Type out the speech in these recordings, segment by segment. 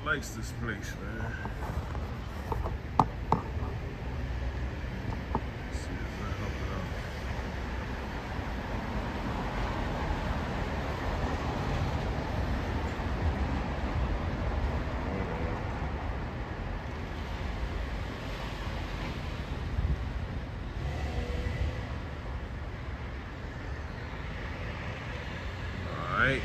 likes this place, man. Let's see if I help it out. All right.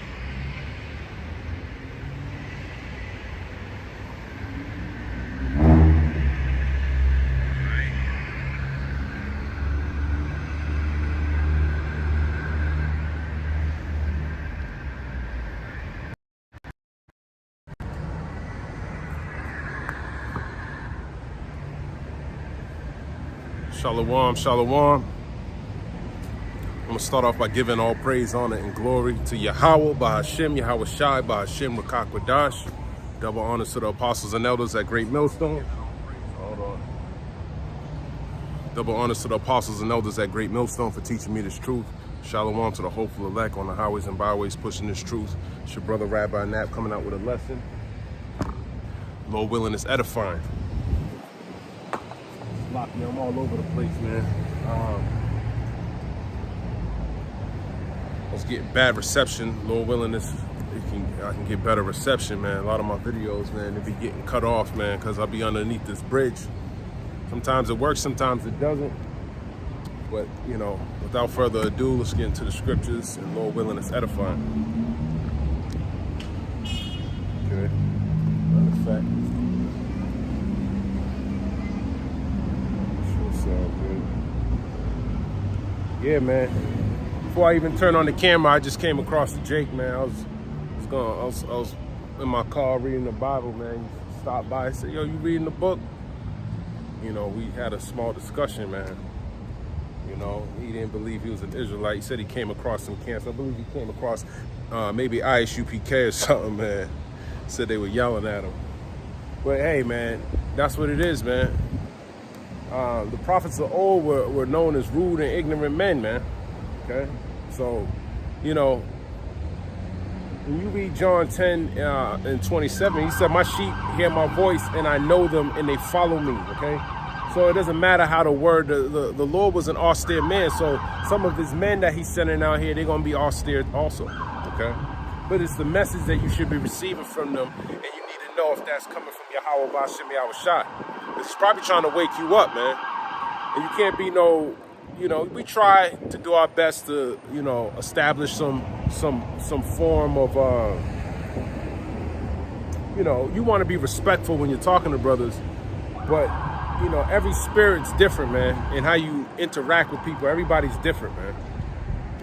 Shalom, shalom. I'm going to start off by giving all praise, honor, and glory to Yahweh, Bahashem, Yahweh Shai, Bahashem, Rakak Wadash. Double honors to the apostles and elders at Great Millstone. Hold on. Double honors to the apostles and elders at Great Millstone for teaching me this truth. Shalom to the hopeful elect on the highways and byways pushing this truth. It's your brother Rabbi Knapp coming out with a lesson. Lord willing, it's edifying. I'm all over the place, man. I was getting bad reception. Lord willing, I can get better reception, man. A lot of my videos, man, they be getting cut off, man, because I'll be underneath this bridge. Sometimes it works, sometimes it doesn't. But, you know, without further ado, let's get into the scriptures, and Lord willing, it's edifying. Okay. Matter of fact. Yeah, man. Before I even turned on the camera, I just came across the Jake, man. I was in my car reading the Bible, man. He stopped by and said, "Yo, you reading the book?" You know, we had a small discussion, man. You know, he didn't believe he was an Israelite. He said he came across some camps. I believe he came across maybe ISUPK or something, man. Said they were yelling at him. But hey, man, that's what it is, man. The prophets of old were known as rude and ignorant men, man. Okay? So, you know, when you read John 10 and 27, he said, "My sheep hear my voice and I know them and they follow me." Okay? So it doesn't matter how the Lord was an austere man. So some of his men that he's sending out here, they're going to be austere also. Okay? But it's the message that you should be receiving from them, and you need to know if that's coming from Yahweh Ba'ashem Yahweh Shai. It's probably trying to wake you up, man. And you can't be no, you know, we try to do our best to, you know, establish some form of, you know, you want to be respectful when you're talking to brothers, but, you know, every spirit's different, man, and how you interact with people, everybody's different, man,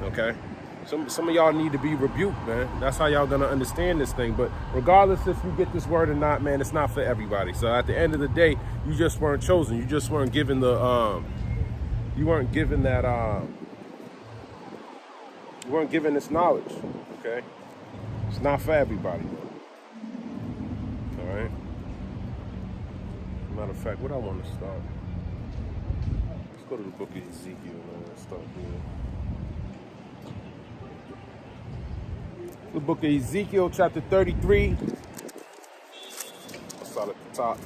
okay? Some of y'all need to be rebuked, man. That's how y'all gonna understand this thing. But regardless if you get this word or not, man, it's not for everybody. So at the end of the day, you just weren't chosen. You just weren't given the, you weren't given that, you weren't given this knowledge, okay? It's not for everybody. All right? Matter of fact, what I want to start, let's go to the book of Ezekiel, man. Let's start there. The book of Ezekiel, chapter 33. I'll start at the top.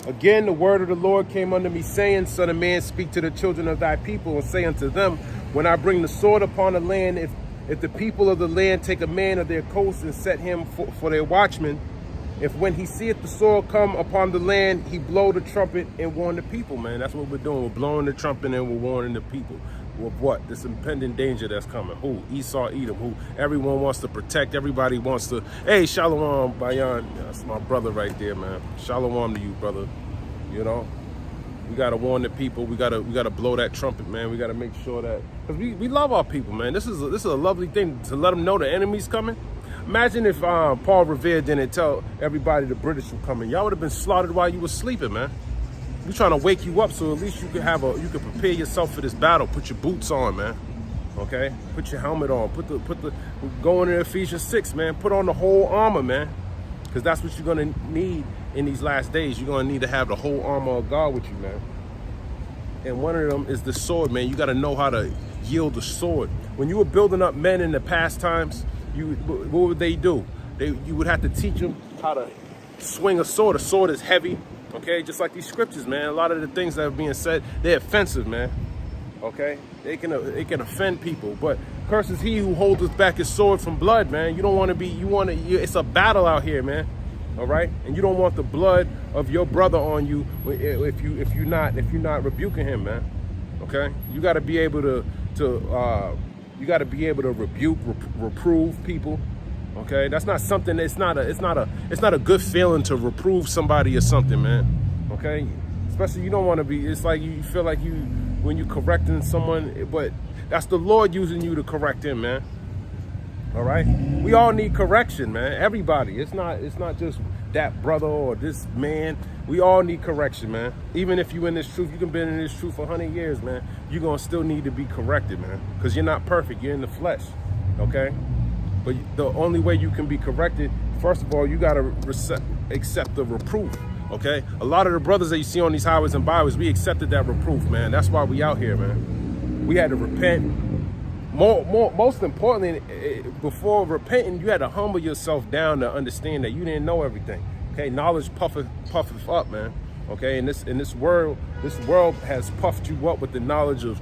"Again, the word of the Lord came unto me, saying, Son of man, speak to the children of thy people, and say unto them, when I bring the sword upon the land, if the people of the land take a man of their coast and set him for their watchman, if when he seeth the sword come upon the land, he blow the trumpet and warn the people," man. That's what we're doing. We're blowing the trumpet and we're warning the people. With what? This impending danger that's coming. Who? Esau, Edom, who everyone wants to protect. Everybody wants to, hey, Shalom, Bayan. That's my brother right there, man. Shalom to you, brother. You know, we got to warn the people. We got to blow that trumpet, man. We got to make sure that, because we love our people, man. This is a lovely thing to let them know the enemy's coming. Imagine if Paul Revere didn't tell everybody the British were coming. Y'all would have been slaughtered while you were sleeping, man. We're trying to wake you up so at least you can prepare yourself for this battle. Put your boots on, man. Okay? Put your helmet on. Go into Ephesians 6, man. Put on the whole armor, man. Because that's what you're going to need in these last days. You're going to need to have the whole armor of God with you, man. And one of them is the sword, man. You got to know how to yield the sword. When you were building up men in the past times, what would they do? You would have to teach them how to swing a sword. A sword is heavy, okay? Just like these scriptures, man. A lot of the things that are being said, they're offensive, man. Okay? They can offend people. But curses he who holdeth back his sword from blood, man. You don't want to be, it's a battle out here, man. All right? And you don't want the blood of your brother on you if you're not rebuking him, man. Okay? You got to be able to rebuke, reprove people. Okay? That's not something, it's not a good feeling to reprove somebody or something, man. Okay? Especially you don't want to be, it's like you feel like when you correcting someone, but that's the Lord using you to correct him, man. All right? We all need correction, man. Everybody. It's not just that brother or this man. We all need correction, man. Even if you in this truth, you can been in this truth for 100 years, man. You're going to still need to be corrected, man. Because you're not perfect. You're in the flesh. Okay? But the only way you can be corrected, first of all, you got to accept the reproof. Okay? A lot of the brothers that you see on these highways and byways, we accepted that reproof, man. That's why we out here, man. We had to repent. Most importantly, before repenting, you had to humble yourself down to understand that you didn't know everything. Okay, knowledge puffeth up, man. Okay, and this world has puffed you up with the knowledge of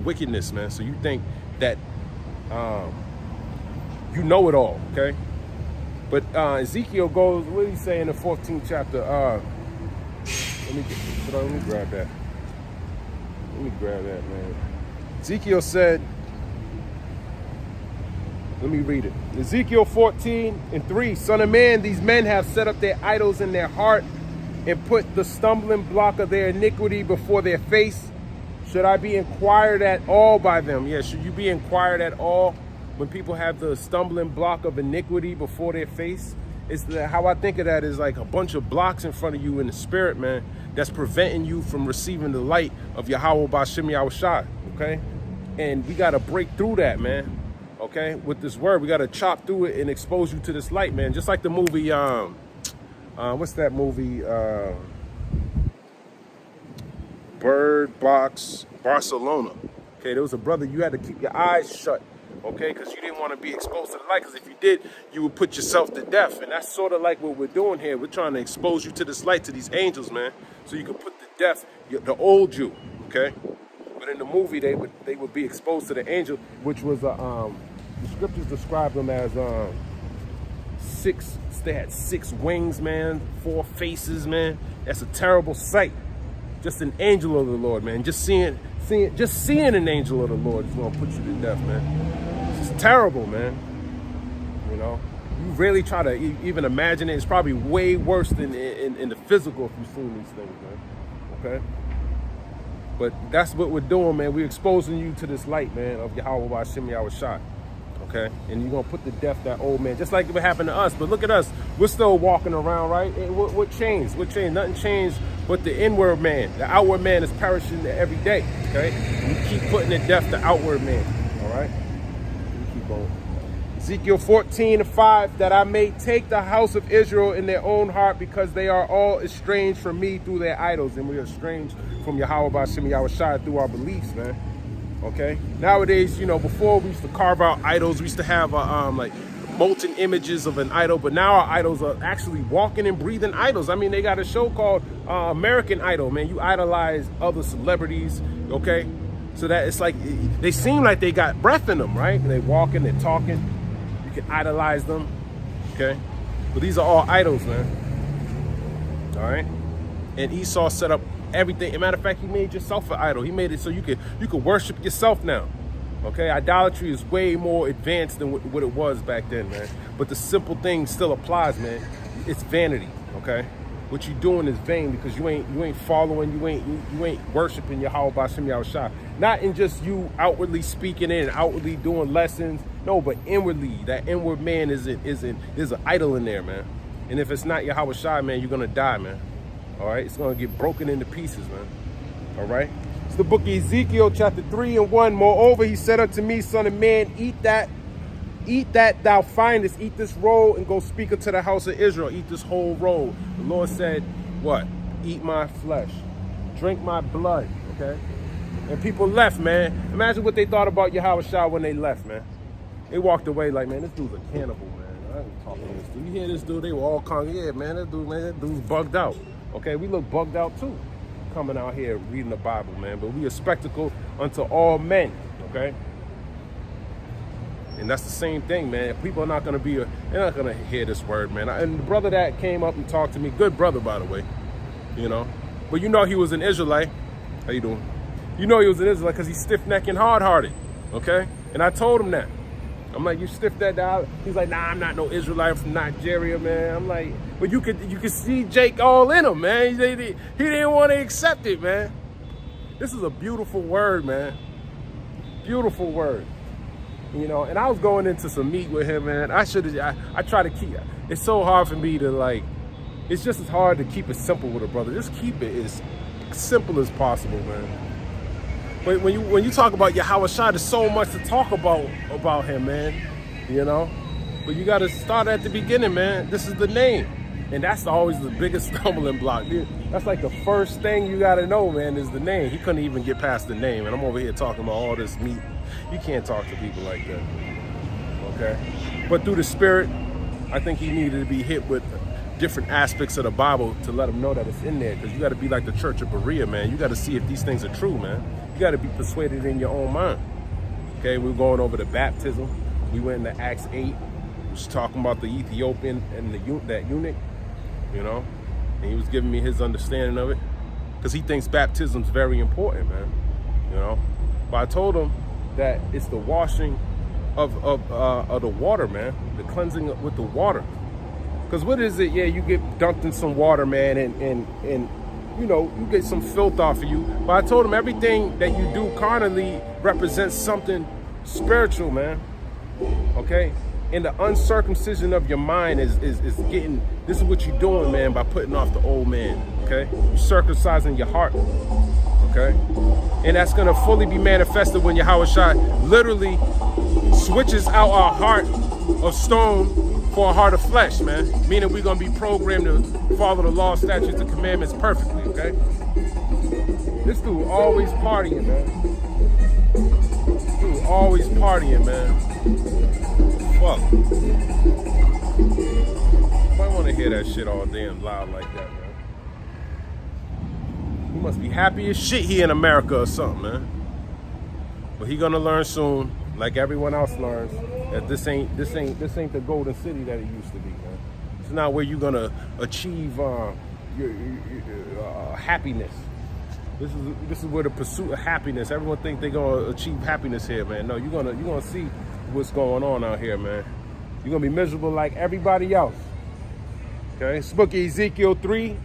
wickedness, man. So you think that you know it all. Okay, but Ezekiel goes. What did he say in the 14th chapter? Let me grab that. Let me grab that, man. Ezekiel said. Let me read it. Ezekiel 14:3. Son of man, these men have set up their idols in their heart and put the stumbling block of their iniquity before their face. Should I be inquired at all by them? Yeah, should you be inquired at all when people have the stumbling block of iniquity before their face? How I think of that is like a bunch of blocks in front of you in the spirit, man, that's preventing you from receiving the light of Yahweh B'Shem Yahushua, okay? And we got to break through that, man. Okay, with this word, we got to chop through it and expose you to this light, man. Just like the movie, what's that movie? Bird Box Barcelona. Okay, there was a brother, you had to keep your eyes shut, okay, because you didn't want to be exposed to the light, because if you did, you would put yourself to death. And that's sort of like what we're doing here. We're trying to expose you to this light, to these angels, man, so you can put to death the old you, okay? But in the movie, they would be exposed to the angel, which was the scriptures describe them as they had 6 wings, man, 4 faces, man. That's a terrible sight. Just an angel of the Lord, man. Just seeing an angel of the Lord is gonna put you to death, man. It's just terrible, man. You know, you really try to even imagine it. It's probably way worse than in the physical if you've seen these things, man. Okay. But that's what we're doing, man. We're exposing you to this light, man, of Yahweh B'Shem Yahushua. Okay? And you're going to put to death that old man, just like it happened to us. But look at us. We're still walking around, right? What changed? What changed? Nothing changed but the inward man. The outward man is perishing every day, okay? We keep putting to death the outward man, all right? We keep on. Ezekiel 14:5, that I may take the house of Israel in their own heart, because they are all estranged from me through their idols. And we are estranged from Yahweh B'Shem Yahushua through our beliefs, man. Okay? Nowadays, you know, before we used to carve out idols, we used to have like molten images of an idol, but now our idols are actually walking and breathing idols. I mean, they got a show called American Idol, man. You idolize other celebrities, okay? So that it's like, they seem like they got breath in them, right? They walking, they're talking. You can idolize them, okay? But these are all idols, man. All right? And Esau set up everything. As a matter of fact, he made yourself an idol. He made it so you could worship yourself now. Okay, idolatry is way more advanced than what it was back then, man. But the simple thing still applies, man. It's vanity. Okay, what you doing is vain, because you ain't following, you ain't worshiping Yahweh B'Shem Yahushua. Not in just you outwardly speaking it and outwardly doing lessons. No, but inwardly, that inward man there's an idol in there, man. And if it's not Yahushua, man, you're gonna die, man. All right, it's gonna get broken into pieces, man. All right, it's the book of Ezekiel, chapter 3:1. Moreover, he said unto me, son of man, eat that thou findest, eat this roll, and go speak unto the house of Israel. Eat this whole roll. The Lord said, what? Eat my flesh, drink my blood. Okay, and people left, man. Imagine what they thought about Yahushua when they left, man. They walked away like, man, this dude's a cannibal, man. I ain't talking to this dude. You hear this dude? They were all yeah, man, that dude's bugged out. Okay, we look bugged out too, coming out here reading the Bible, man. But we a spectacle unto all men, okay? And that's the same thing, man. People are not gonna they're not gonna hear this word, man. And the brother that came up and talked to me, good brother, by the way, you know. But you know he was an Israelite. How you doing? You know he was an Israelite because he's stiff-necked and hard-hearted, okay? And I told him that. I'm like, you stiff-necked out? He's like, nah, I'm not no Israelite, I'm from Nigeria, man. I'm like, but you could see Jake all in him, man. He didn't want to accept it, man. This is a beautiful word, man. Beautiful word. You know, and I was going into some meat with him, man. I try to keep, it's so hard for me to like, it's just as hard to keep it simple with a brother. Just keep it as simple as possible, man. But when you talk about Yahweh Shai, there's so much to talk about him, man. You know? But you gotta start at the beginning, man. This is the name. And that's always the biggest stumbling block. Dude, that's like the first thing you gotta know, man, is the name. He couldn't even get past the name. And I'm over here talking about all this meat. You can't talk to people like that. Okay? But through the Spirit, I think he needed to be hit with different aspects of the Bible to let him know that it's in there. Because you got to be like the Church of Berea, man. You got to see if these things are true, man. You got to be persuaded in your own mind. Okay, we're going over the baptism. We went into Acts 8. We was talking about the Ethiopian and that eunuch, you know. And he was giving me his understanding of it. Because he thinks baptism's very important, man. You know. But I told him that it's the washing of the water, man. The cleansing with the water. Because what is it? Yeah, you get dunked in some water, man, and you know, you get some filth off of you. But I told him everything that you do carnally represents something spiritual, man. Okay? And the uncircumcision of your mind is getting, this is what you're doing, man, by putting off the old man. Okay? You're circumcising your heart. Okay? And that's going to fully be manifested when Yahweh Shai literally switches out our heart of stone for a heart of flesh, man. Meaning we're going to be programmed to follow the law, statutes, and commandments perfectly, okay? This dude always partying, man. Dude always partying, man. Fuck. Might want to hear that shit all damn loud like that, man. He must be happy as shit he in America or something, man. But he gonna learn soon, like everyone else learns, that this ain't the golden city that it used to be, man. It's not where you're gonna achieve your happiness. This is where the pursuit of happiness. Everyone think they're gonna achieve happiness here, man. No, you're gonna see what's going on out here, man. You're gonna be miserable like everybody else. Okay, it's book of Ezekiel 3:3.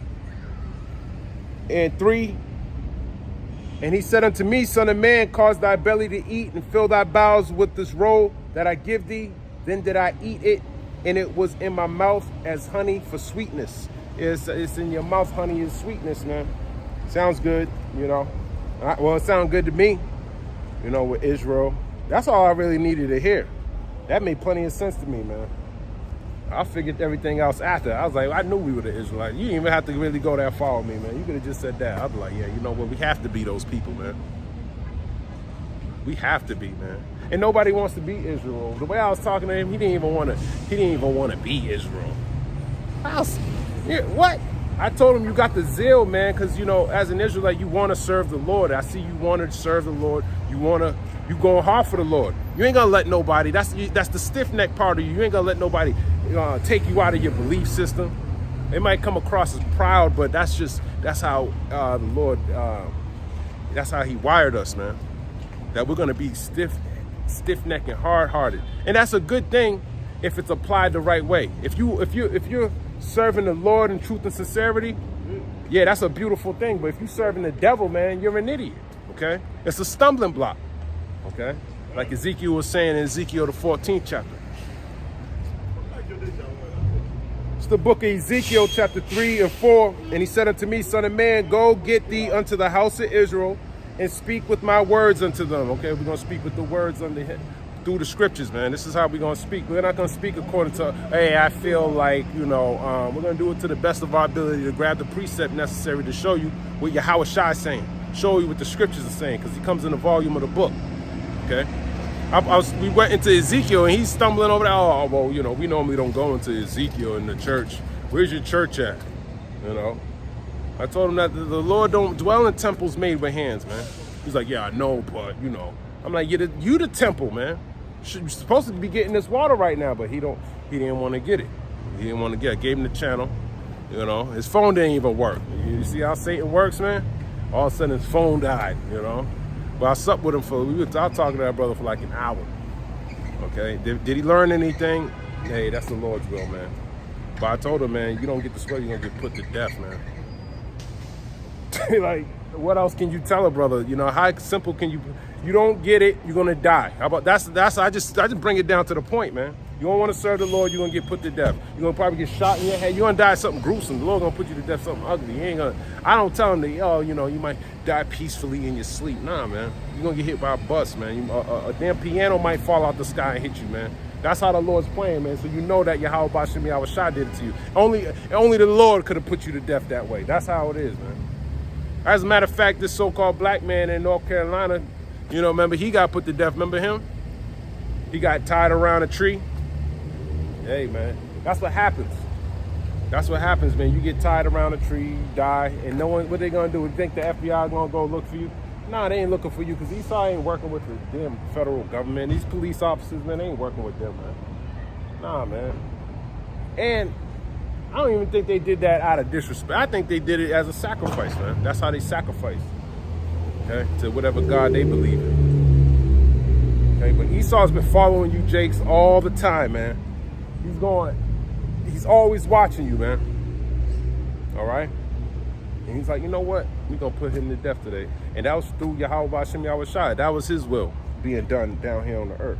And he said unto me, Son of man, cause thy belly to eat and fill thy bowels with this roll that I give thee. Then did I eat it, and it was in my mouth as honey for sweetness. It's in your mouth, honey is sweetness, man. Sounds good, you know. Well, it sounded good to me, you know, with Israel. That's all I really needed to hear. That made plenty of sense to me, man. I figured everything else after. I was like, I knew we were the Israelites. You didn't even have to really go that far with me, man. You could have just said that. I'd be like, yeah, you know what? We have to be those people, man. We have to be, man. And nobody wants to be Israel. The way I was talking to him, he didn't even want to be Israel. What? I told him you got the zeal, man, because, you know, as an Israelite, you want to serve the Lord. I see you want to serve the Lord. You going hard for the Lord. You ain't going to let nobody, that's the stiff-necked part of you. You ain't going to let nobody take you out of your belief system. It might come across as proud, but that's how the Lord, that's how he wired us, man. That we're going to be stiff-necked and hard-hearted. And that's a good thing if it's applied the right way. If you're serving the Lord in truth and sincerity, yeah, that's a beautiful thing. But if you're serving the devil, man, you're an idiot, okay? It's a stumbling block, okay? Like Ezekiel was saying in Ezekiel, the 14th chapter. It's the book of Ezekiel, chapter 3 and 4. And he said unto me, Son of man, go get thee unto the house of Israel and speak with my words unto them. Okay, we're going to speak with the words through the scriptures, man. This is how we're going to speak. We're not going to speak according to, hey, I feel like, you know, we're going to do it to the best of our ability to grab the precept necessary to show you what Yahweh Shai is saying. Show you what the scriptures are saying, because he comes in the volume of the book, okay? We went into Ezekiel, and he's stumbling over there. Oh, well, you know, we normally don't go into Ezekiel in the church. Where's your church at? You know, I told him that the Lord don't dwell in temples made with hands, man. He's like, yeah, I know, but you know, I'm like, you the temple, man. You're supposed to be getting this water right now, but he didn't want to get it. He didn't want to get it. Gave him the channel. You know, his phone didn't even work. You see how Satan works, man? All of a sudden his phone died, you know. But I slept with him I was talking to that brother for like an hour. Okay, did he learn anything? Hey, that's the Lord's will, man. But I told him, man, you don't get this way, you're gonna get put to death, man. Like, what else can you tell a brother? You know, how simple can you don't get it, you're gonna die. How about I just bring it down to the point, man. You don't want to serve the Lord, you're gonna get put to death. You're gonna probably get shot in your head. You're gonna die something gruesome. The Lord gonna put you to death something ugly. He ain't gonna. I don't tell him that, oh, you know, you might die peacefully in your sleep. Nah, man. You're gonna get hit by a bus, man. A damn piano might fall out the sky and hit you, man. That's how the Lord's playing, man. So you know that Yahweh Bashim Yahweh Shai did it to you. Only the Lord could have put you to death that way. That's how it is, man. As a matter of fact, this so-called black man in North Carolina, you know, remember he got put to death. Remember him? He got tied around a tree. Hey, man, that's what happens. That's what happens, man. You get tied around a tree, you die, and no one, what they gonna do? You think the FBI gonna go look for you? Nah, they ain't looking for you, because Esau ain't working with the damn federal government. These police officers, man, they ain't working with them, man. Nah, man. And I don't even think they did that out of disrespect. I think they did it as a sacrifice, man. That's how they sacrifice, okay, to whatever God they believe in. Okay, but Esau's been following you, Jakes, all the time, man. He's always watching you, man. All right? And he's like, you know what? We're going to put him to death today. And that was through Yahweh Bashim Yahweh Shai. That was his will being done down here on the earth.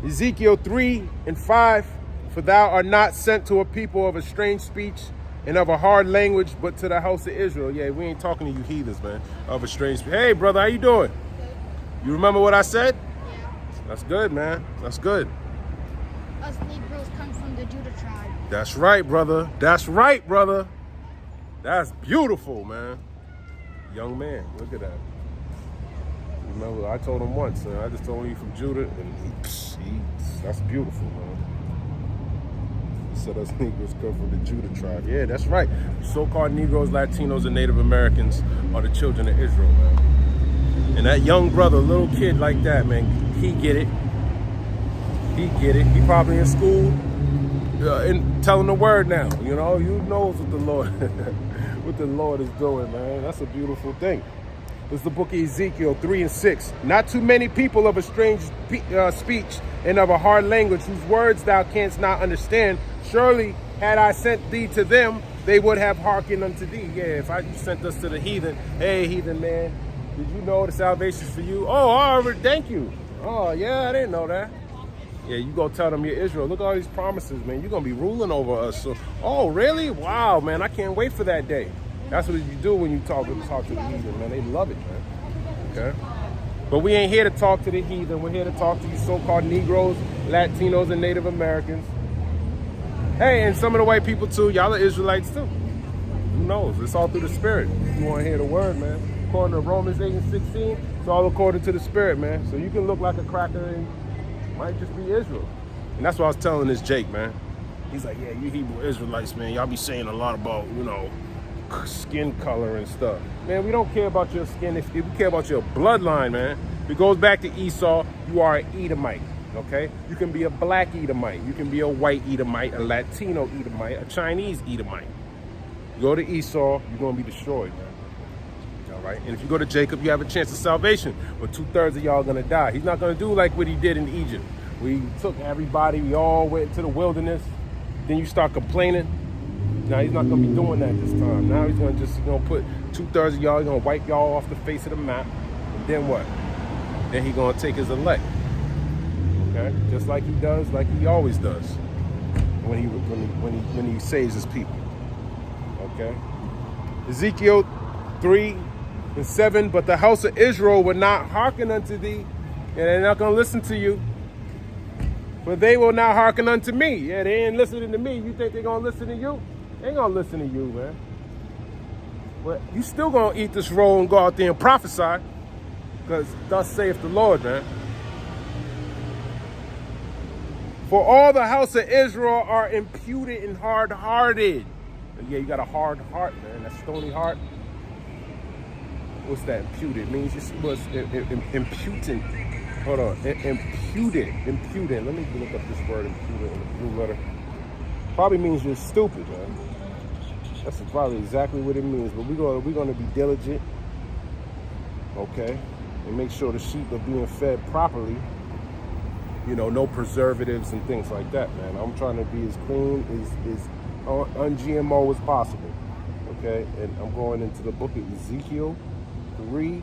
Ezekiel 3:5, for thou art not sent to a people of a strange speech and of a hard language, but to the house of Israel. Yeah, we ain't talking to you heathens, man, of a strange speech. Hey, brother, how you doing? You remember what I said? Yeah. That's good, man. That's good. Us Negroes come from the Judah tribe. That's right, brother. That's right, brother. That's beautiful, man. Young man, look at that. Remember, I told him once, I just told him you from Judah, and that's beautiful, man. He said us Negroes come from the Judah tribe. Yeah, that's right. So-called Negroes, Latinos, and Native Americans are the children of Israel, man. And that young brother, little kid like that, man, he get it. He get it. He probably in school and telling the word now. You know knows what the Lord is doing, man. That's a beautiful thing. It's the book of Ezekiel 3:6. Not too many people of a strange speech and of a hard language, whose words thou canst not understand. Surely had I sent thee to them, they would have hearkened unto thee. Yeah, if you sent us to the heathen, hey heathen man, did you know the salvation's for you? Oh, already, thank you. Oh yeah, I didn't know that. Yeah, you go tell them you're Israel. Look at all these promises, man. You're going to be ruling over us. So, oh, really? Wow, man. I can't wait for that day. That's what you do when you talk to the heathen, man. They love it, man. Okay? But we ain't here to talk to the heathen. We're here to talk to you so-called Negroes, Latinos, and Native Americans. Hey, and some of the white people, too. Y'all are Israelites, too. Who knows? It's all through the Spirit. You want to hear the word, man. According to Romans 8:16, it's all according to the Spirit, man. So you can look like a cracker and might just be Israel. And that's what I was telling this Jake, man. He's like, yeah, you Hebrew Israelites, man, y'all be saying a lot about, you know, skin color and stuff. Man, we don't care about your skin. If we care about your bloodline, man. If it goes back to Esau, you are an Edomite, okay? You can be a black Edomite. You can be a white Edomite, a Latino Edomite, a Chinese Edomite. You go to Esau, you're going to be destroyed, man. All right? And if you go to Jacob, you have a chance of salvation. But 2/3 of y'all are going to die. He's not going to do like what he did in Egypt. We took everybody, we all went to the wilderness. Then you start complaining. Now he's not going to be doing that this time. Now he's going to put 2/3 of y'all, he's going to wipe y'all off the face of the map. And then what? Then he's going to take his elect. Okay? Just like he does, like he always does. When he saves his people. Okay? Ezekiel 3:7, but the house of Israel would not hearken unto thee, and they're not going to listen to you. But they will not hearken unto me. Yeah, they ain't listening to me. You think they're going to listen to you? They ain't going to listen to you, man. But you still going to eat this roll and go out there and prophesy. Because thus saith the Lord, man. For all the house of Israel are imputed and hard-hearted. Yeah, you got a hard heart, man. That stony heart. What's that? Imputed means it was imputant. Hold on, imputed. Let me look up this word imputed in the blue letter. Probably means you're stupid, man. That's probably exactly what it means. But we're gonna be diligent, okay, and make sure the sheep are being fed properly. You know, no preservatives and things like that, man. I'm trying to be as clean, as un-GMO as possible, okay? And I'm going into the book of Ezekiel 3,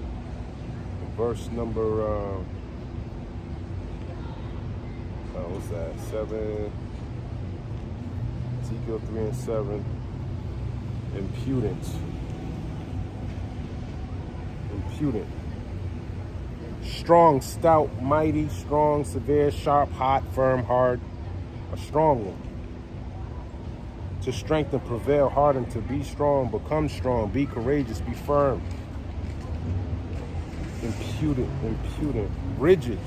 verse number, what's that, 7, Ezekiel 3 and 7, impudent. Strong, stout, mighty, strong, severe, sharp, hot, firm, hard, a strong one. To strengthen, prevail, harden, to be strong, become strong, be courageous, be firm. Impudent, rigid.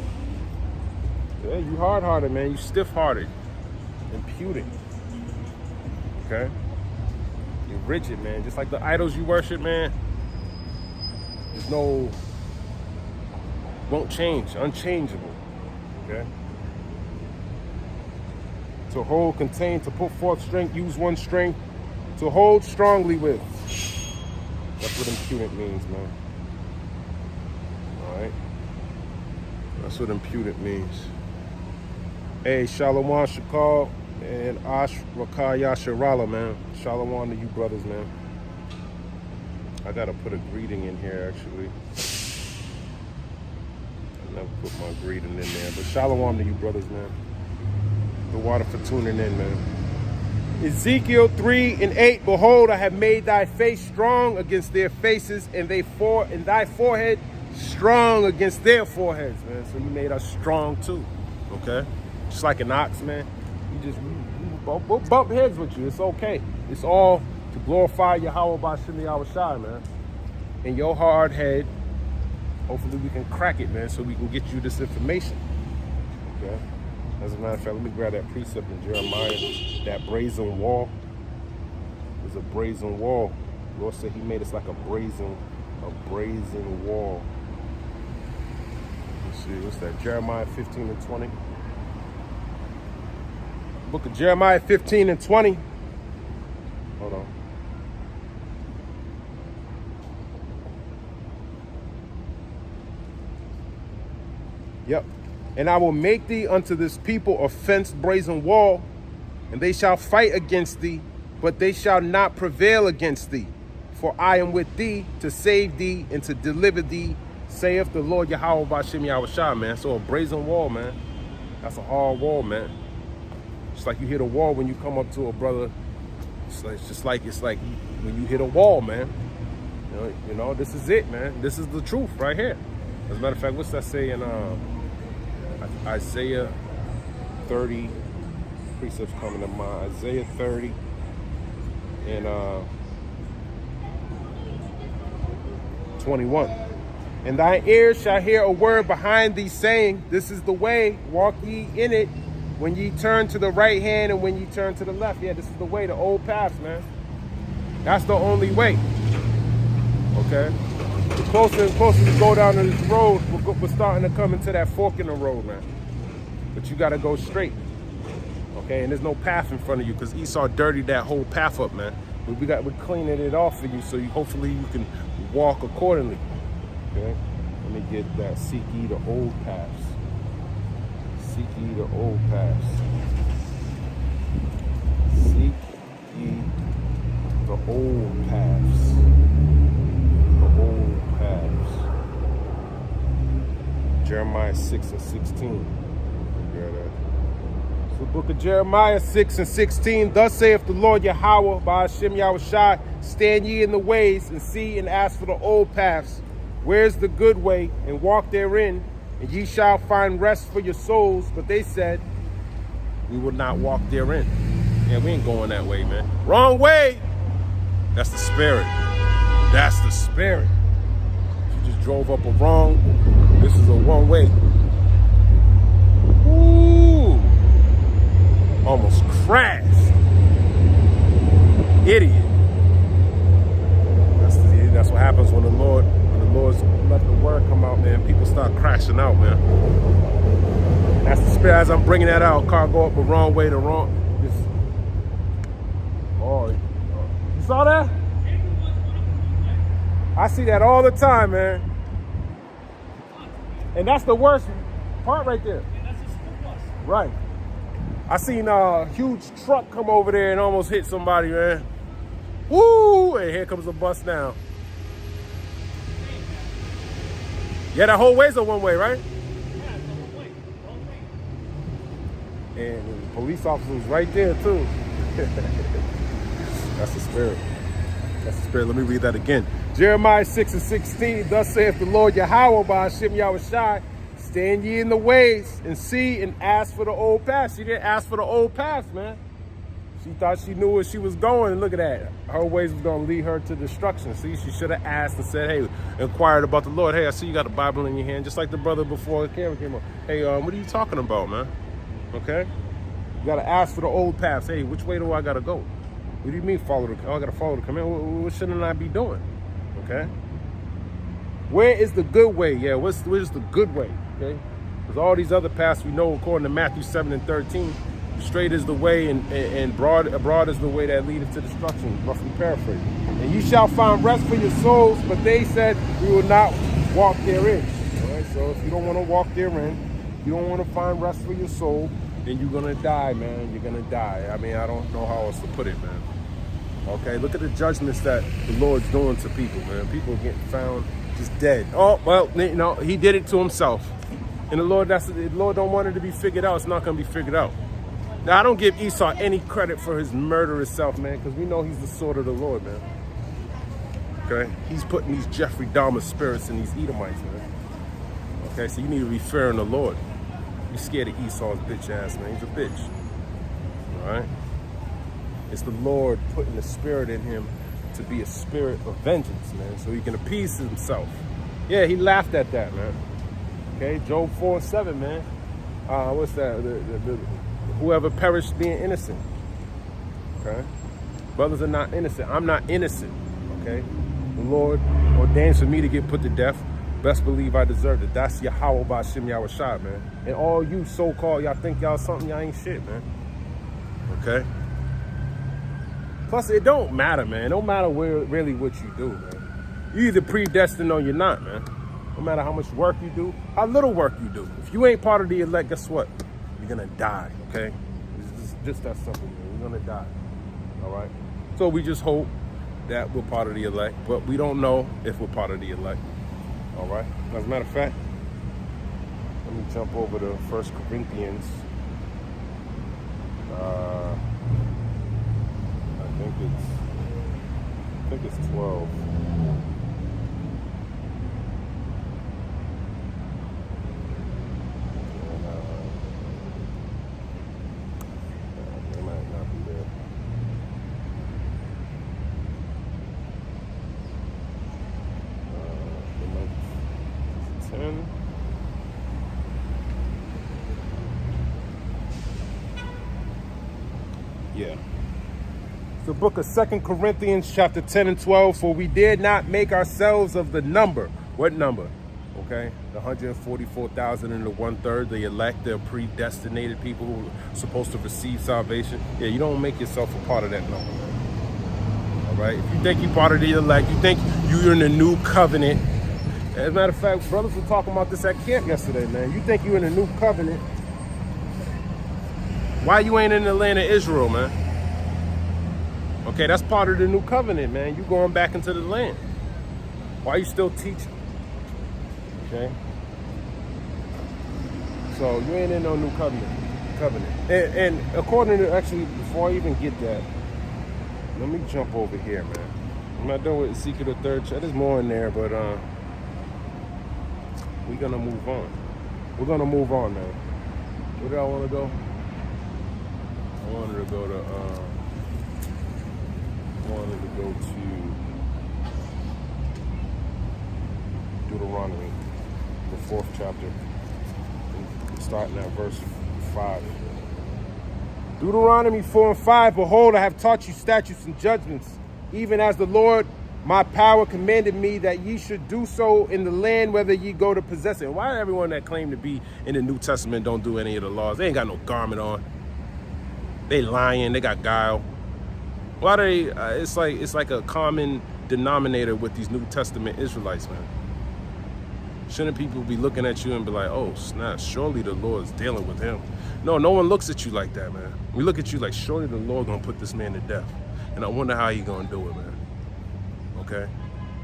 Yeah, you hard-hearted, man. You stiff-hearted. Impudent. Okay? You're rigid, man. Just like the idols you worship, man. There's no... won't change. Unchangeable. Okay? To hold, contain, to put forth strength, use one strength. To hold strongly with. That's what impudent means, man. Alright? That's what impudent means. Hey, Shalom Shakal and Ash Rakah Yasharala, man. Shalom to you brothers, man. I gotta put a greeting in here, actually. I never put my greeting in there. But shalom to you brothers, man. The water for tuning in, man. Ezekiel 3 and 8. Behold, I have made thy face strong against their faces, and thy forehead strong against their foreheads, man. So you made us strong too. Okay? Just like an ox, man. We'll bump heads with you. It's okay. It's all to glorify Yahweh B'Shem Yahweh Shai, man. And your hard head, hopefully we can crack it, man, so we can get you this information. Okay? As a matter of fact, let me grab that precept in Jeremiah, that brazen wall. There's a brazen wall. The Lord said he made us like a brazen wall. Let's see, what's that? Jeremiah 15 and 20. Book of Jeremiah 15 and 20. Hold on. Yep. And I will make thee unto this people a fenced brazen wall, and they shall fight against thee, but they shall not prevail against thee. For I am with thee to save thee and to deliver thee, saith the Lord Yahweh B'Shem Yahweh Shai, man. So a brazen wall, man. That's a hard wall, man. Just like you hit a wall when you come up to a brother. It's like when you hit a wall, man. You know, this is it, man. This is the truth right here. As a matter of fact, what's that say in Isaiah 30? Precepts coming to mind. Isaiah 30 and 21. And thy ears shall hear a word behind thee saying, this is the way, walk ye in it, when ye turn to the right hand and when ye turn to the left. Yeah, this is the way, the old paths, man. That's the only way. Okay? The closer and closer we go down to this road, we're starting to come into that fork in the road, man. But you got to go straight. Okay? And there's no path in front of you because Esau dirtied that whole path up, man. But we're cleaning it off for you so hopefully you can walk accordingly. Okay? Let me get that. Seek ye the old paths. Seek ye the old paths. Seek ye the old paths. The old paths. Jeremiah 6 and 16. So the book of Jeremiah 6 and 16. Thus saith the Lord Yahweh B'Shem Yahweh Shai, stand ye in the ways and see and ask for the old paths. Where's the good way? And walk therein, and ye shall find rest for your souls. But they said, we will not walk therein. Yeah, we ain't going that way, man. Wrong way. That's the spirit. That's the spirit. You just drove up a wrong. This is a one way. Ooh. Almost crashed. Idiot. That's what happens when the Lord's let the word come out, man. People start crashing out, man. That's the spirit. As I'm bringing that out, car go up the wrong way, Oh, you saw that? I see that all the time, man. And that's the worst part right there. Right. I seen a huge truck come over there and almost hit somebody, man. Woo! And here comes the bus now. Yeah, that whole way's a one-way, right? Yeah, it's a one-way. And the police officers right there, too. That's the spirit. That's the spirit. Let me read that again. Jeremiah 6:16. Thus saith the Lord Yahweh by Hashem Yahushai. Stand ye in the ways and see and ask for the old path. She didn't ask for the old path, man. She thought she knew where she was going, and look at that. Her ways was going to lead her to destruction. See, she should have asked and said, hey, inquired about the Lord. Hey, I see you got a Bible in your hand, just like the brother before the camera came on. Hey, what are you talking about, man? Okay? You got to ask for the old paths. Hey, which way do I got to go? What do you mean follow the command? Oh, I got to follow the command. What shouldn't I be doing? Okay? Where is the good way? Yeah, where's the good way? Okay? Because all these other paths we know, according to Matthew 7:13, straight is the way and broad is the way that leadeth to destruction, roughly paraphrased. And you shall find rest for your souls, but they said we will not walk therein. All right, so if you don't want to walk therein, you don't want to find rest for your soul, then you're going to die, man. You're going to die. I mean, I don't know how else to put it, man. Okay, look at the judgments that the Lord's doing to people, man. People are getting found just dead. Oh, well, you know, he did it to himself. And the Lord don't want it to be figured out. It's not going to be figured out. Now, I don't give Esau any credit for his murderous self, man, because we know he's the sword of the Lord, man. Okay? He's putting these Jeffrey Dahmer spirits in these Edomites, man. Okay, so you need to be fearing the Lord. You're scared of Esau's bitch ass, man. He's a bitch. All right? It's the Lord putting the spirit in him to be a spirit of vengeance, man, so he can appease himself. Yeah, he laughed at that, man. Okay, Job 4:7, man. What's that? Whoever perished being innocent. Okay? Brothers are not innocent. I'm not innocent. Okay? The Lord ordains for me to get put to death. Best believe I deserved it. That's Yahweh by Shem Yahushai, man. And all you so-called, y'all think y'all something, y'all ain't shit, man. Okay? Plus, it don't matter, man. It don't matter really what you do, man. You either predestined or you're not, man. No matter how much work you do, how little work you do. If you ain't part of the elect, guess what? You're gonna die, okay? It's just that simple, man. You're gonna die, all right? So we just hope that we're part of the elect, but we don't know if we're part of the elect, all right? As a matter of fact, let me jump over to 1 Corinthians. I think it's 12. They might not be there. They might be 10. Yeah. The book of 2 Corinthians chapter 10 and 12, for we did not make ourselves of the number. What number? Okay, the 144,000 and the 1/3, the elect, the predestinated people who are supposed to receive salvation. Yeah, you don't make yourself a part of that number. All right, if you think you're part of the elect, you think you're in the new covenant. As a matter of fact, brothers were talking about this at camp yesterday, man. You think you're in the new covenant. Why you ain't in the land of Israel, man? Okay, that's part of the new covenant, man. You going back into the land. Why are you still teaching? Okay? So you ain't in no new covenant. And according to, actually, before I even get that, let me jump over here, man. I'm not done with Ezekiel the third chapter. There's more in there, but we're gonna move on. We're gonna move on, man. Where do I want to go? I wanted to go to Deuteronomy, the 4th chapter, starting at verse 5. Deuteronomy 4 and 5, behold, I have taught you statutes and judgments, even as the Lord my power commanded me that ye should do so in the land whether ye go to possess it. Why everyone that claim to be in the New Testament don't do any of the laws? They ain't got no garment on. They lying, they got guile. Why do they, it's like a common denominator with these New Testament Israelites, man. Shouldn't people be looking at you and be like, oh, snap, surely the Lord's dealing with him? No, no one looks at you like that, man. We look at you like, surely the Lord gonna put this man to death. And I wonder how he gonna do it, man. Okay?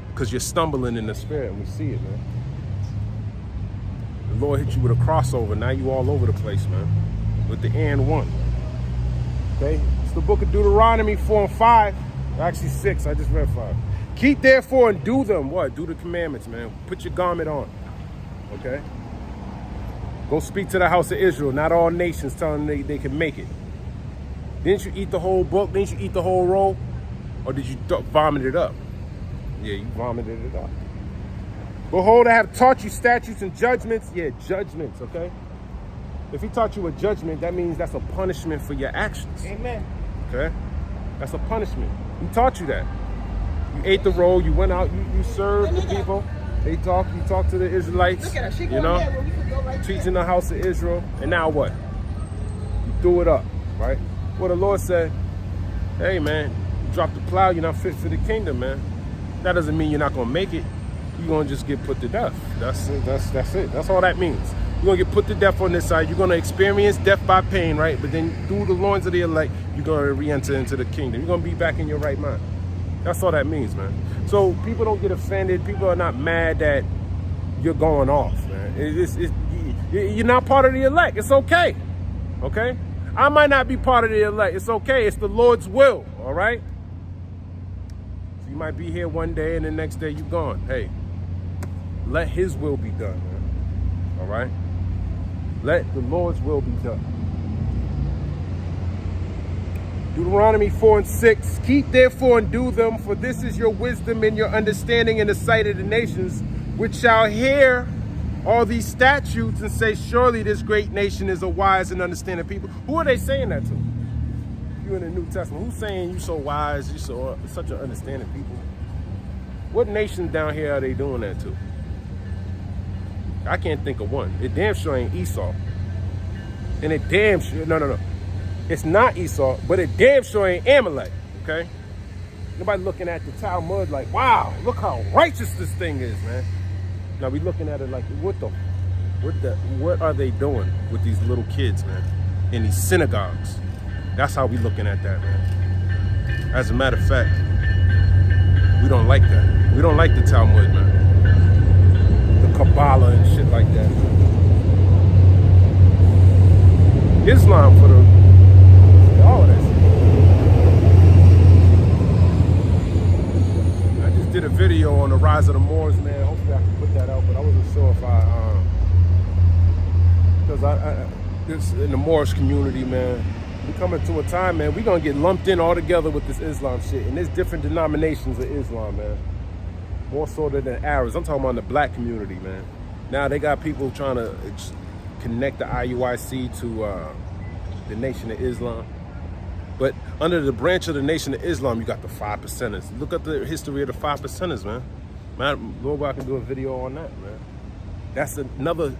Because you're stumbling in the spirit, and we see it, man. The Lord hit you with a crossover. Now you all over the place, man. With the and one. Okay? It's the book of Deuteronomy 4 and 5. Actually 6, I just read 5. Keep therefore and do them. What? Do the commandments, man. Put your garment on. Okay? Go speak to the house of Israel. Not all nations telling them they can make it. Didn't you eat the whole book? Didn't you eat the whole roll? Or did you vomit it up? Yeah, you vomited it up. Behold, I have taught you statutes and judgments. Yeah, judgments, okay? If he taught you a judgment, that means that's a punishment for your actions. Amen. Okay? That's a punishment. He taught you that. You ate the roll, you went out, you served the people. You talked to the Israelites, Look at her. She you going know, there where we could go right teaching the house of Israel. And now what? You threw it up, right? Well, the Lord said, hey, man, you dropped the plow, you're not fit for the kingdom, man. That doesn't mean you're not going to make it. You're going to just get put to death. That's it. That's all that means. You're going to get put to death on this side. You're going to experience death by pain, right? But then through the loins of the elect, you're going to re-enter into the kingdom. You're going to be back in your right mind. That's all that means, man. So people don't get offended. People are not mad that you're going off, man. You're not part of the elect. It's okay. Okay? I might not be part of the elect. It's okay. It's the Lord's will, all right? So you might be here one day and the next day you're gone. Hey, let his will be done, man. All right? Let the Lord's will be done. Deuteronomy 4 and 6, keep therefore and do them, for this is your wisdom and your understanding in the sight of the nations, which shall hear all these statutes and say, surely this great nation is a wise and understanding people. Who are they saying that to? You in the New Testament. Who's saying you so wise, you so such an understanding people? What nations down here are they doing that to? I can't think of one. It damn sure ain't Esau. And it damn sure, no. It's not Esau, but it damn sure ain't Amalek, okay? Nobody looking at the Talmud like, wow, look how righteous this thing is, man. Now we looking at it like, what are they doing with these little kids, man, in these synagogues? That's how we looking at that, man. As a matter of fact, we don't like that. We don't like the Talmud, man. The Kabbalah and shit like that. Islam for all that shit. I just did a video on the rise of the Moors, man. Hopefully I can put that out, but I wasn't sure if because this in the Moorish community, man. We coming to a time, man, we gonna get lumped in all together with this Islam shit. And there's different denominations of Islam, man. More so than Arabs. I'm talking about the black community, man. Now they got people trying to connect the IUIC to the Nation of Islam. But under the branch of the Nation of Islam, you got the 5%ers. Look at the history of the 5%ers, man. Man, Lord, I can do a video on that, man. That's another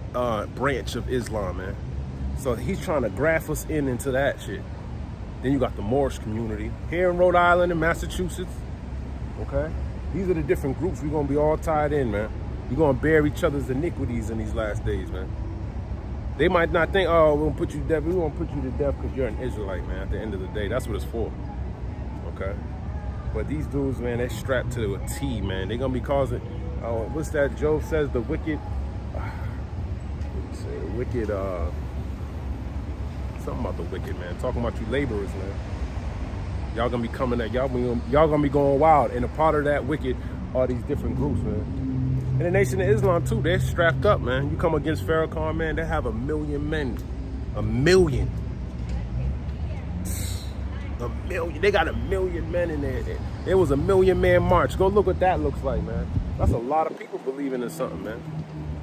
branch of Islam, man. So he's trying to graft us into that shit. Then you got the Moorish community here in Rhode Island and Massachusetts. Okay? These are the different groups. We're going to be all tied in, man. We're going to bear each other's iniquities in these last days, man. They might not think, oh, we're going to put you to death. We're going to put you to death because you're an Israelite, man, at the end of the day. That's what it's for. Okay? But these dudes, man, they're strapped to a T, man. They're going to be causing, what's that Job says, the wicked, something about the wicked, man. Talking about you laborers, man. Y'all gonna be coming at y'all gonna be going wild. And a part of that wicked are these different groups, man. And the Nation of Islam too, they're strapped up, man. You come against Farrakhan, man, they have 1 million men. 1 million. 1 million. They got 1 million men in there. There was 1 million man march. Go look what that looks like, man. That's a lot of people believing in something, man.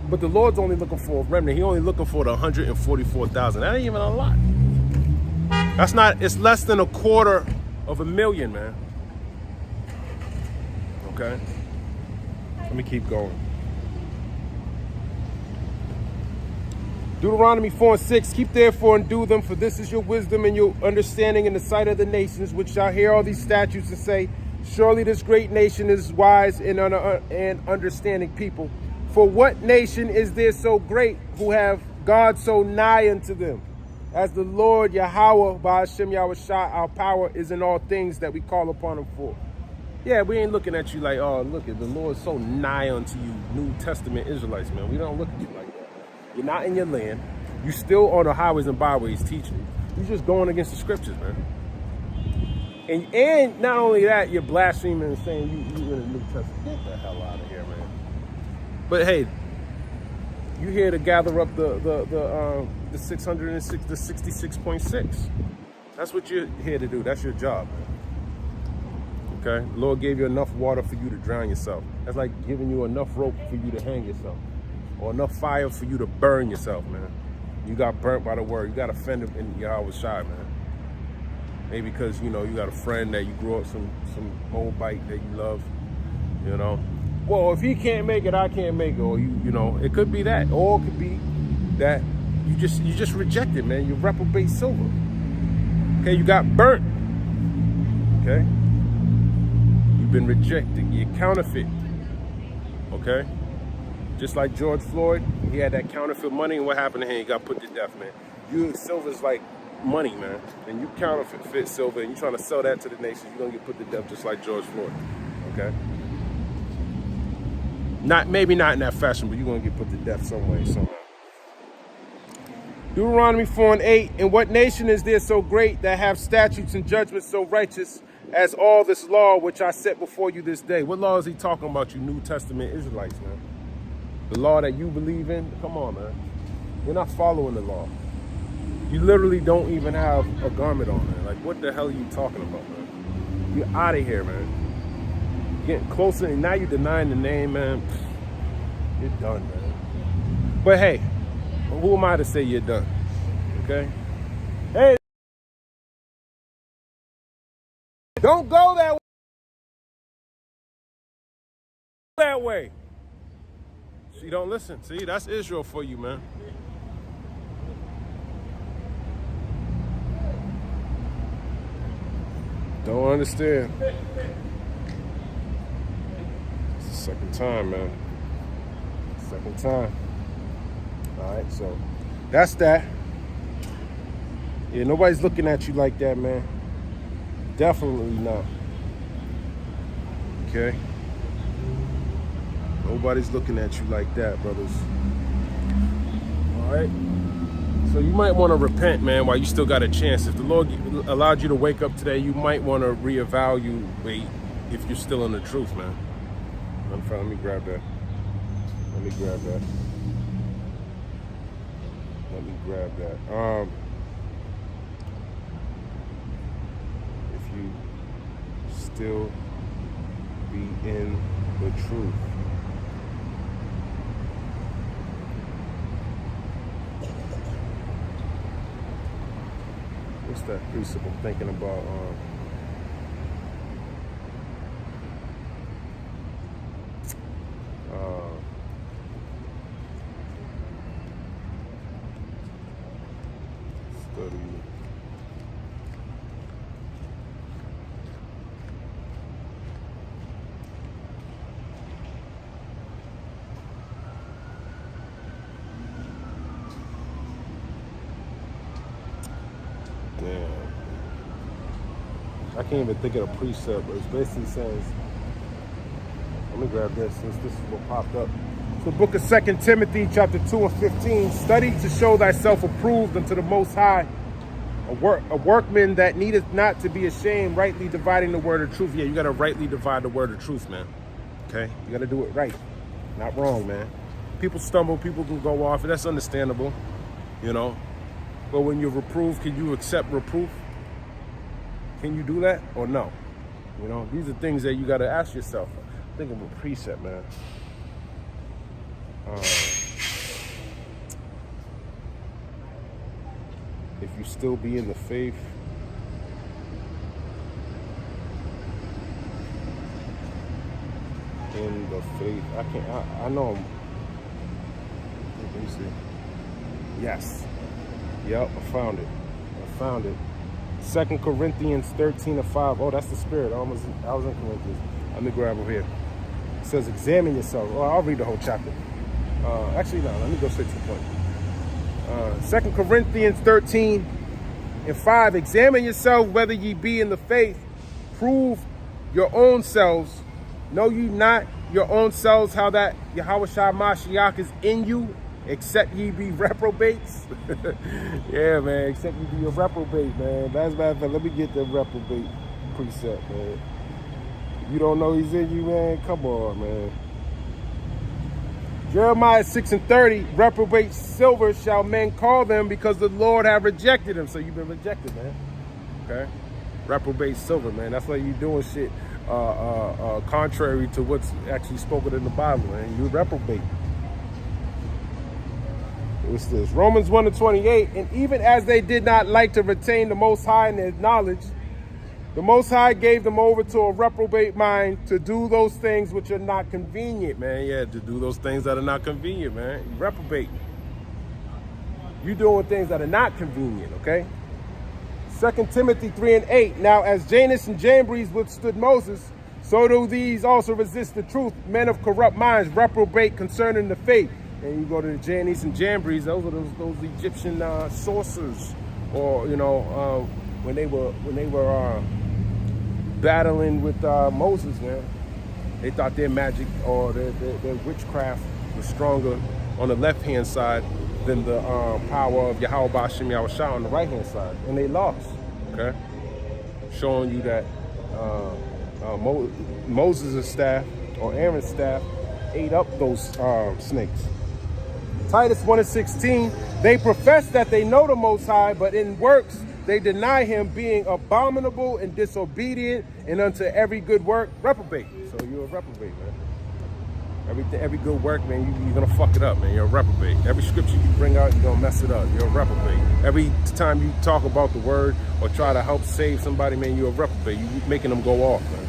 But the Lord's only looking for a remnant. He only looking for the 144,000. That ain't even a lot. It's less than 250,000, man. Okay? Let me keep going. Deuteronomy 4:6, keep therefore and do them, for this is your wisdom and your understanding in the sight of the nations, which shall hear all these statutes and say, surely this great nation is wise and understanding people. For what nation is there so great who have God so nigh unto them? As the Lord Yahweh, by Hashem Yahushua, our power is in all things that we call upon him for. Yeah, we ain't looking at you like, oh, look at the Lord so nigh unto you, New Testament Israelites, man. We don't look at you like that. You're not in your land. You still on the highways and byways teaching. You're just going against the scriptures, man. And not only that, you're blaspheming and saying you in the New Testament. Get the hell out of here, man. But hey, you here to gather up the 606, the 66.6. That's what you're here to do. That's your job, man. Okay? The Lord gave you enough water for you to drown yourself. That's like giving you enough rope for you to hang yourself. Or enough fire for you to burn yourself, man. You got burnt by the word. You got offended in Yahushua, man. Maybe because, you know, you got a friend that you grew up some Moabite that you love, you know. Well, if he can't make it, I can't make it. Or you know, it could be that. Or it could be that you just rejected, man. You reprobate silver. Okay, you got burnt. Okay? You've been rejected. You're counterfeit. Okay? Just like George Floyd, he had that counterfeit money, and what happened to him? He got put to death, man. Silver's like money, man. And you counterfeit silver, and you're trying to sell that to the nations, you're gonna get put to death just like George Floyd. Okay? Maybe not in that fashion, but you're gonna get put to death some way, somehow. Deuteronomy 4:8, and what nation is there so great that have statutes and judgments so righteous as all this law which I set before you this day? What law is he talking about, you New Testament Israelites, man? The law that you believe in? Come on, man. You're not following the law. You literally don't even have a garment on, man. Like, what the hell are you talking about, man? You're out of here, man. You're getting closer, and now you're denying the name, man. You're done, man. But hey, who am I to say you're done? Okay? Hey! Don't go that way. See, don't listen. See, that's Israel for you, man. Don't understand. It's the second time, man. Second time. All right, so that's that. Yeah, nobody's looking at you like that, man. Definitely not. Okay? Nobody's looking at you like that, brothers. All right? So you might want to repent, man, while you still got a chance. If the Lord allowed you to wake up today, you might want to reevaluate if you're still in the truth, man. Let me grab that. Let me grab that. Let me grab that. If you still be in the truth. What's that precept I'm thinking about? Study. Damn. I can't even think of a precept, but it basically says, let me grab this since this is what popped up. The book of 2 Timothy, chapter 2 and 15. Study to show thyself approved unto the Most High, a workman that needeth not to be ashamed, rightly dividing the word of truth. Yeah, you got to rightly divide the word of truth, man. Okay? You got to do it right, not wrong, man. People stumble, people can go off, and that's understandable, you know. But when you're reproved, can you accept reproof? Can you do that or no? You know, these are things that you got to ask yourself. Think of a precept, man. If you still be in the faith, in the faith. I know him. Let me see. Yes. Yep, I found it. 2 Corinthians 13:5. Oh, that's the spirit. I was in Corinthians. Let me grab over here. It says, examine yourself. Oh, I'll read the whole chapter. Actually, no, let me go straight to the point. 2 Corinthians 13:5. Examine yourself whether ye be in the faith. Prove your own selves. Know you not your own selves how that Yahushua Mashiach is in you, except ye be reprobates. Yeah, man, except ye be a reprobate, man. That's bad. Let me get the reprobate precept, man. If you don't know he's in you, man, come on, man. Jeremiah 6:30, reprobate silver shall men call them, because the Lord have rejected them. So you've been rejected, man. Okay? Reprobate silver, man. That's why you doing shit contrary to what's actually spoken in the Bible, man. You reprobate. What's this? Romans 1:28, and even as they did not like to retain the Most High in their knowledge, the Most High gave them over to a reprobate mind to do those things which are not convenient, man. Yeah, to do those things that are not convenient, man. You reprobate. You doing things that are not convenient, okay? 2 Timothy 3:8. Now, as Jannes and Jambres withstood Moses, so do these also resist the truth. Men of corrupt minds reprobate concerning the faith. And you go to the Jannes and Jambres; those are those Egyptian sorcerers, or when they were battling with Moses, man. They thought their magic or their witchcraft was stronger on the left-hand side than the power of Yahweh Ba'ashem Yahushua on the right-hand side. And they lost, okay? Showing you that Moses' staff or Aaron's staff ate up those snakes. Titus 1:16, they profess that they know the Most High, but in works they deny him, being abominable and disobedient, and unto every good work reprobate. So you're a reprobate, man. Every good work, man, you're gonna fuck it up, man. You're a reprobate. Every scripture you bring out, you're gonna mess it up. You're a reprobate. Every time you talk about the word or try to help save somebody, man, you're a reprobate. You're making them go off, man.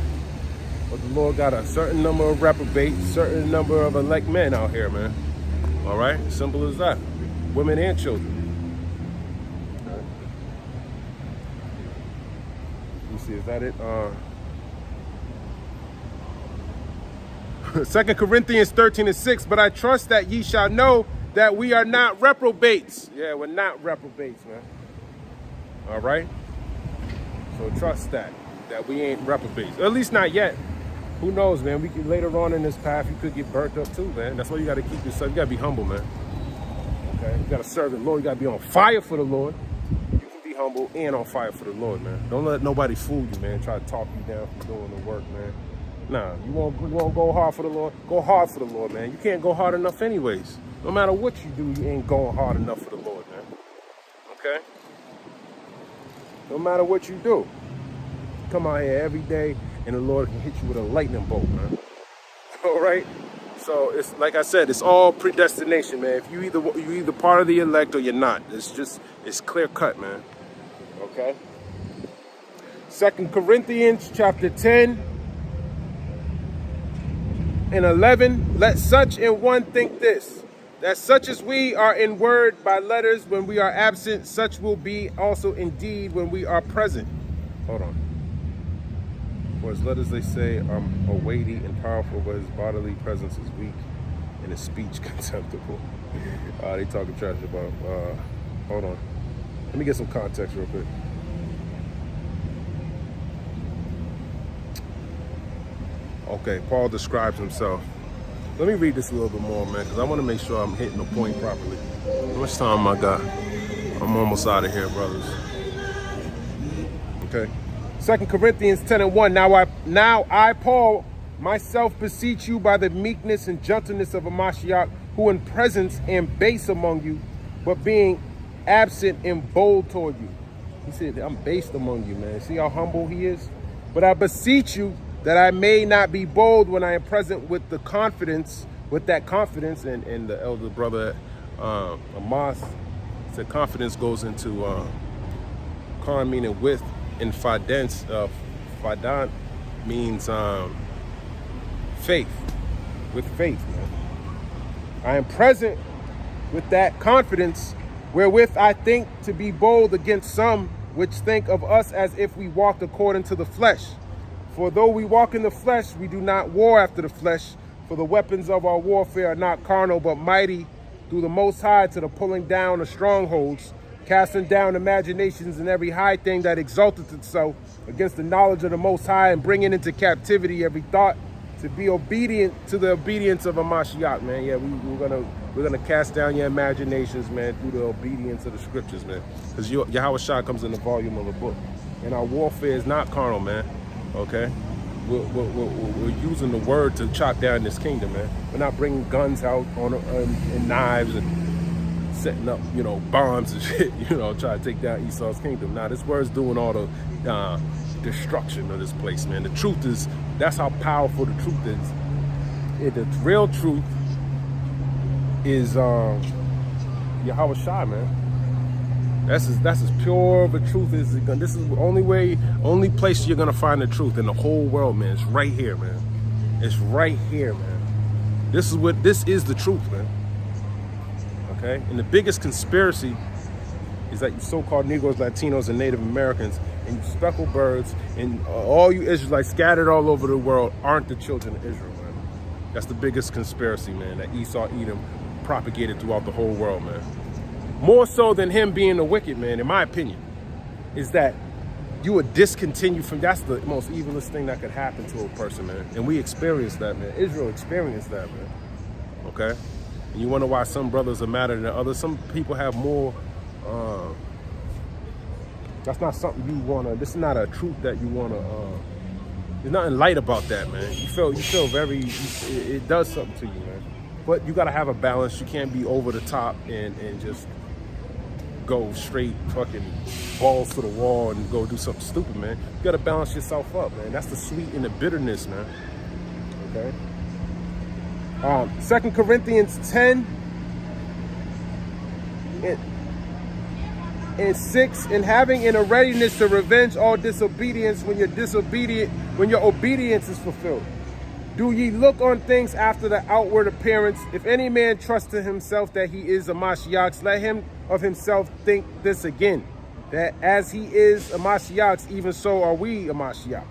But the Lord got a certain number of reprobates, certain number of elect men out here, man. All right, simple as that. Women and children. Let me see, is that it? 2 Corinthians 13:6, but I trust that ye shall know that we are not reprobates. Yeah, we're not reprobates, man. All right? So trust that we ain't reprobates. At least not yet. Who knows, man? We could later on in this path, you could get burnt up too, man. That's why you got to keep yourself. You got to be humble, man. Okay? You got to serve the Lord. You got to be on fire for the Lord. You can be humble and on fire for the Lord, man. Don't let nobody fool you, man. Try to talk you down from doing the work, man. Nah, you won't go hard for the Lord. Go hard for the Lord, man. You can't go hard enough anyways. No matter what you do, you ain't going hard enough for the Lord, man. Okay? No matter what you do. Come out here every day and the Lord can hit you with a lightning bolt, man. All right? So it's like I said, it's all predestination, man. If you're either part of the elect or you're not. It's clear cut, man. Okay? 2 Corinthians chapter 10. And 11, let such in one think this, that such as we are in word by letters when we are absent, such will be also indeed when we are present. Hold on. For his letters, they say, are weighty and powerful, but his bodily presence is weak and his speech contemptible. They talking trash about, hold on. Let me get some context real quick. Okay, Paul describes himself. Let me read this a little bit more, man, because I want to make sure I'm hitting the point properly. How much time I got? I'm almost out of here, brothers. Okay. 2 Corinthians 10:1. Now I, Paul, myself beseech you by the meekness and gentleness of a Mashiach, who in presence am base among you, but being absent am bold toward you. He said, I'm based among you, man. See how humble he is? But I beseech you that I may not be bold when I am present with that confidence, and the elder brother Amos said confidence goes into con meaning with, and fadan means faith. with faith, man. I am present with that confidence wherewith I think to be bold against some which think of us as if we walked according to the flesh. For though we walk in the flesh, we do not war after the flesh. For the weapons of our warfare are not carnal, but mighty through the Most High to the pulling down of strongholds, casting down imaginations and every high thing that exalteth itself against the knowledge of the Most High, and bringing into captivity every thought to be obedient to the obedience of a Mashiach, man. Yeah, we're gonna cast down your imaginations, man, through the obedience of the scriptures, man. Because Yahweh Shah comes in the volume of a book, and our warfare is not carnal, man. Okay, we're using the word to chop down this kingdom, man. We're not bringing guns out and knives and setting up, bombs and shit, try to take down Esau's kingdom. Nah, this word's doing all the destruction of this place, man. The truth is, that's how powerful the truth is. The real truth is Yahweh Shai, man. That's as pure of a truth as it. This is the only place you're gonna find the truth in the whole world, man. It's right here, man. It's right here, man. This is the truth, man. Okay? And the biggest conspiracy is that you so-called Negroes, Latinos, and Native Americans, and you speckled birds, and all you Israelites scattered all over the world aren't the children of Israel, man. That's the biggest conspiracy, man, that Esau, Edom propagated throughout the whole world, man. More so than him being a wicked man, in my opinion, is that you would discontinue from, that's the most evilest thing that could happen to a person, man. And we experienced that, man. Israel experienced that, man. Okay? And you wonder why some brothers are madder than others. Some people have more, that's not something you wanna, this is not a truth that you wanna, there's nothing light about that, man. You feel very, it does something to you, man. But you gotta have a balance. You can't be over the top and just go straight fucking balls to the wall and go do something stupid, man. You gotta balance yourself up, man. That's the sweet and the bitterness, man. Okay? 2 Corinthians 10 and 6, and having in a readiness to revenge all disobedience when your obedience is fulfilled. Do ye look on things after the outward appearance? If any man trust to himself that he is a Mashiach, let him of himself think this again, that as he is a Mashiach, even so are we a Mashiach.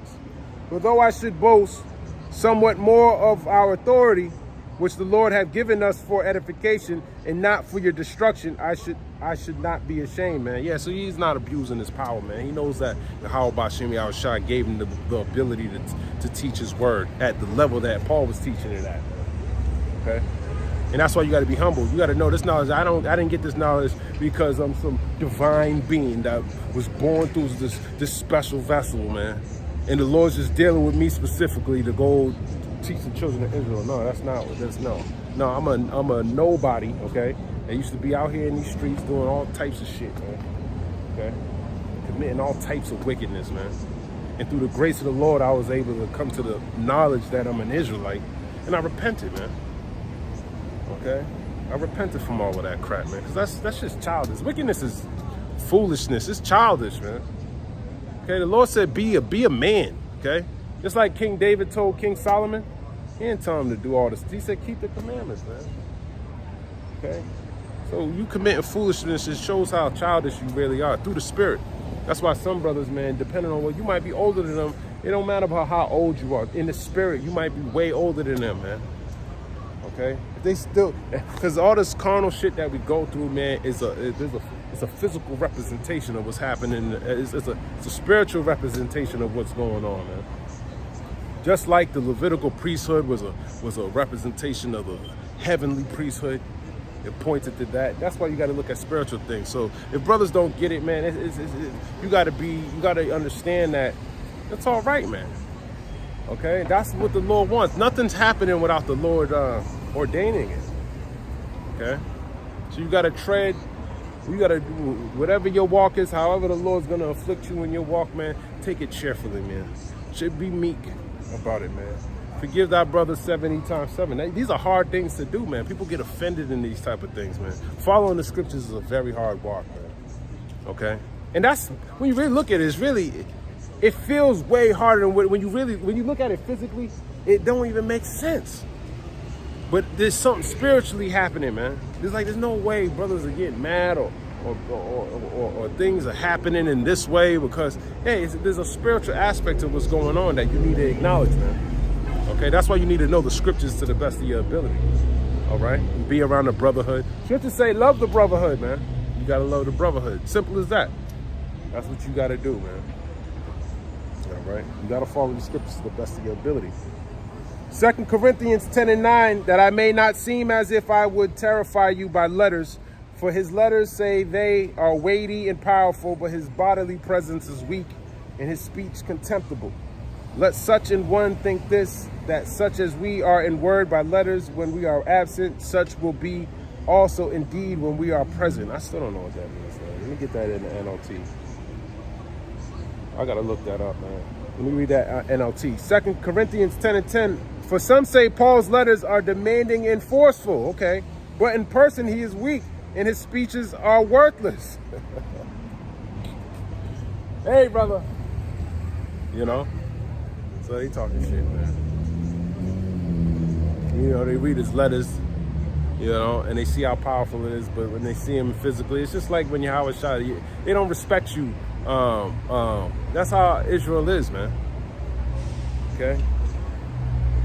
For though I should boast somewhat more of our authority, which the Lord hath given us for edification and not for your destruction, I should not be ashamed, man. Yeah, so he's not abusing his power, man. He knows that Yahweh Bashim Yahushua gave him the ability to teach his word at the level that Paul was teaching it at. Okay? And that's why you got to be humble. You got to know this knowledge. I didn't get this knowledge because I'm some divine being that was born through this special vessel, man. And the Lord's just dealing with me specifically to go teach the children of Israel. No, that's not what that's no. No, I'm a nobody, okay? I used to be out here in these streets doing all types of shit, man. Okay? Committing all types of wickedness, man. And through the grace of the Lord, I was able to come to the knowledge that I'm an Israelite. And I repented, man. Okay? I repented from all of that crap, man. Because that's just childish. Wickedness is foolishness. It's childish, man. Okay? The Lord said, be a man, okay? Just like King David told King Solomon, he didn't tell him to do all this. He said, keep the commandments, man. Okay? So you committing foolishness, it shows how childish you really are through the spirit. That's why some brothers, man, depending on what, you might be older than them. It don't matter about how old you are. In the spirit, you might be way older than them, man. Okay? If they still, because all this carnal shit that we go through, man, it's a physical representation of what's happening. It's a spiritual representation of what's going on, man. Just like the Levitical priesthood was a representation of the heavenly priesthood, it pointed to that. That's why you got to look at spiritual things. So if brothers don't get it, man, you got to understand that it's all right, man. Okay, that's what the Lord wants. Nothing's happening without the Lord ordaining it. Okay, so you got to tread. You got to do whatever your walk is, however the Lord's gonna afflict you in your walk, man. Take it cheerfully, man. Should be meek about it, man. Forgive thy brother 70 times 7. These are hard things to do, man. People get offended in these type of things, man. Following the scriptures is a very hard walk, man. Okay? And that's, when you really look at it, it feels way harder than when you look at it physically, it don't even make sense. But there's something spiritually happening, man. There's no way brothers are getting mad or things are happening in this way because, hey, there's a spiritual aspect to what's going on that you need to acknowledge, man. Okay, that's why you need to know the scriptures to the best of your ability. All right, and be around the brotherhood. Scriptures say love the brotherhood, man. You gotta love the brotherhood. Simple as that. That's what you gotta do, man. All right, you gotta follow the scriptures to the best of your ability. 2 Corinthians 10:9, that I may not seem as if I would terrify you by letters, for his letters say they are weighty and powerful, but his bodily presence is weak and his speech contemptible. Let such an one think this, that such as we are in word by letters when we are absent, such will be also indeed when we are present. I still don't know what that means, man. Let me get that in the NLT. I gotta look that up, man. Let me read that NLT. 2 Corinthians 10:10. For some say Paul's letters are demanding and forceful, okay, but in person he is weak and his speeches are worthless. Hey, brother. You know? So they talking shit, man. You know, they read his letters, you know, and they see how powerful it is, but when they see him physically, it's just like when you're Howard Shah, they don't respect you. That's how Israel is, man. Okay?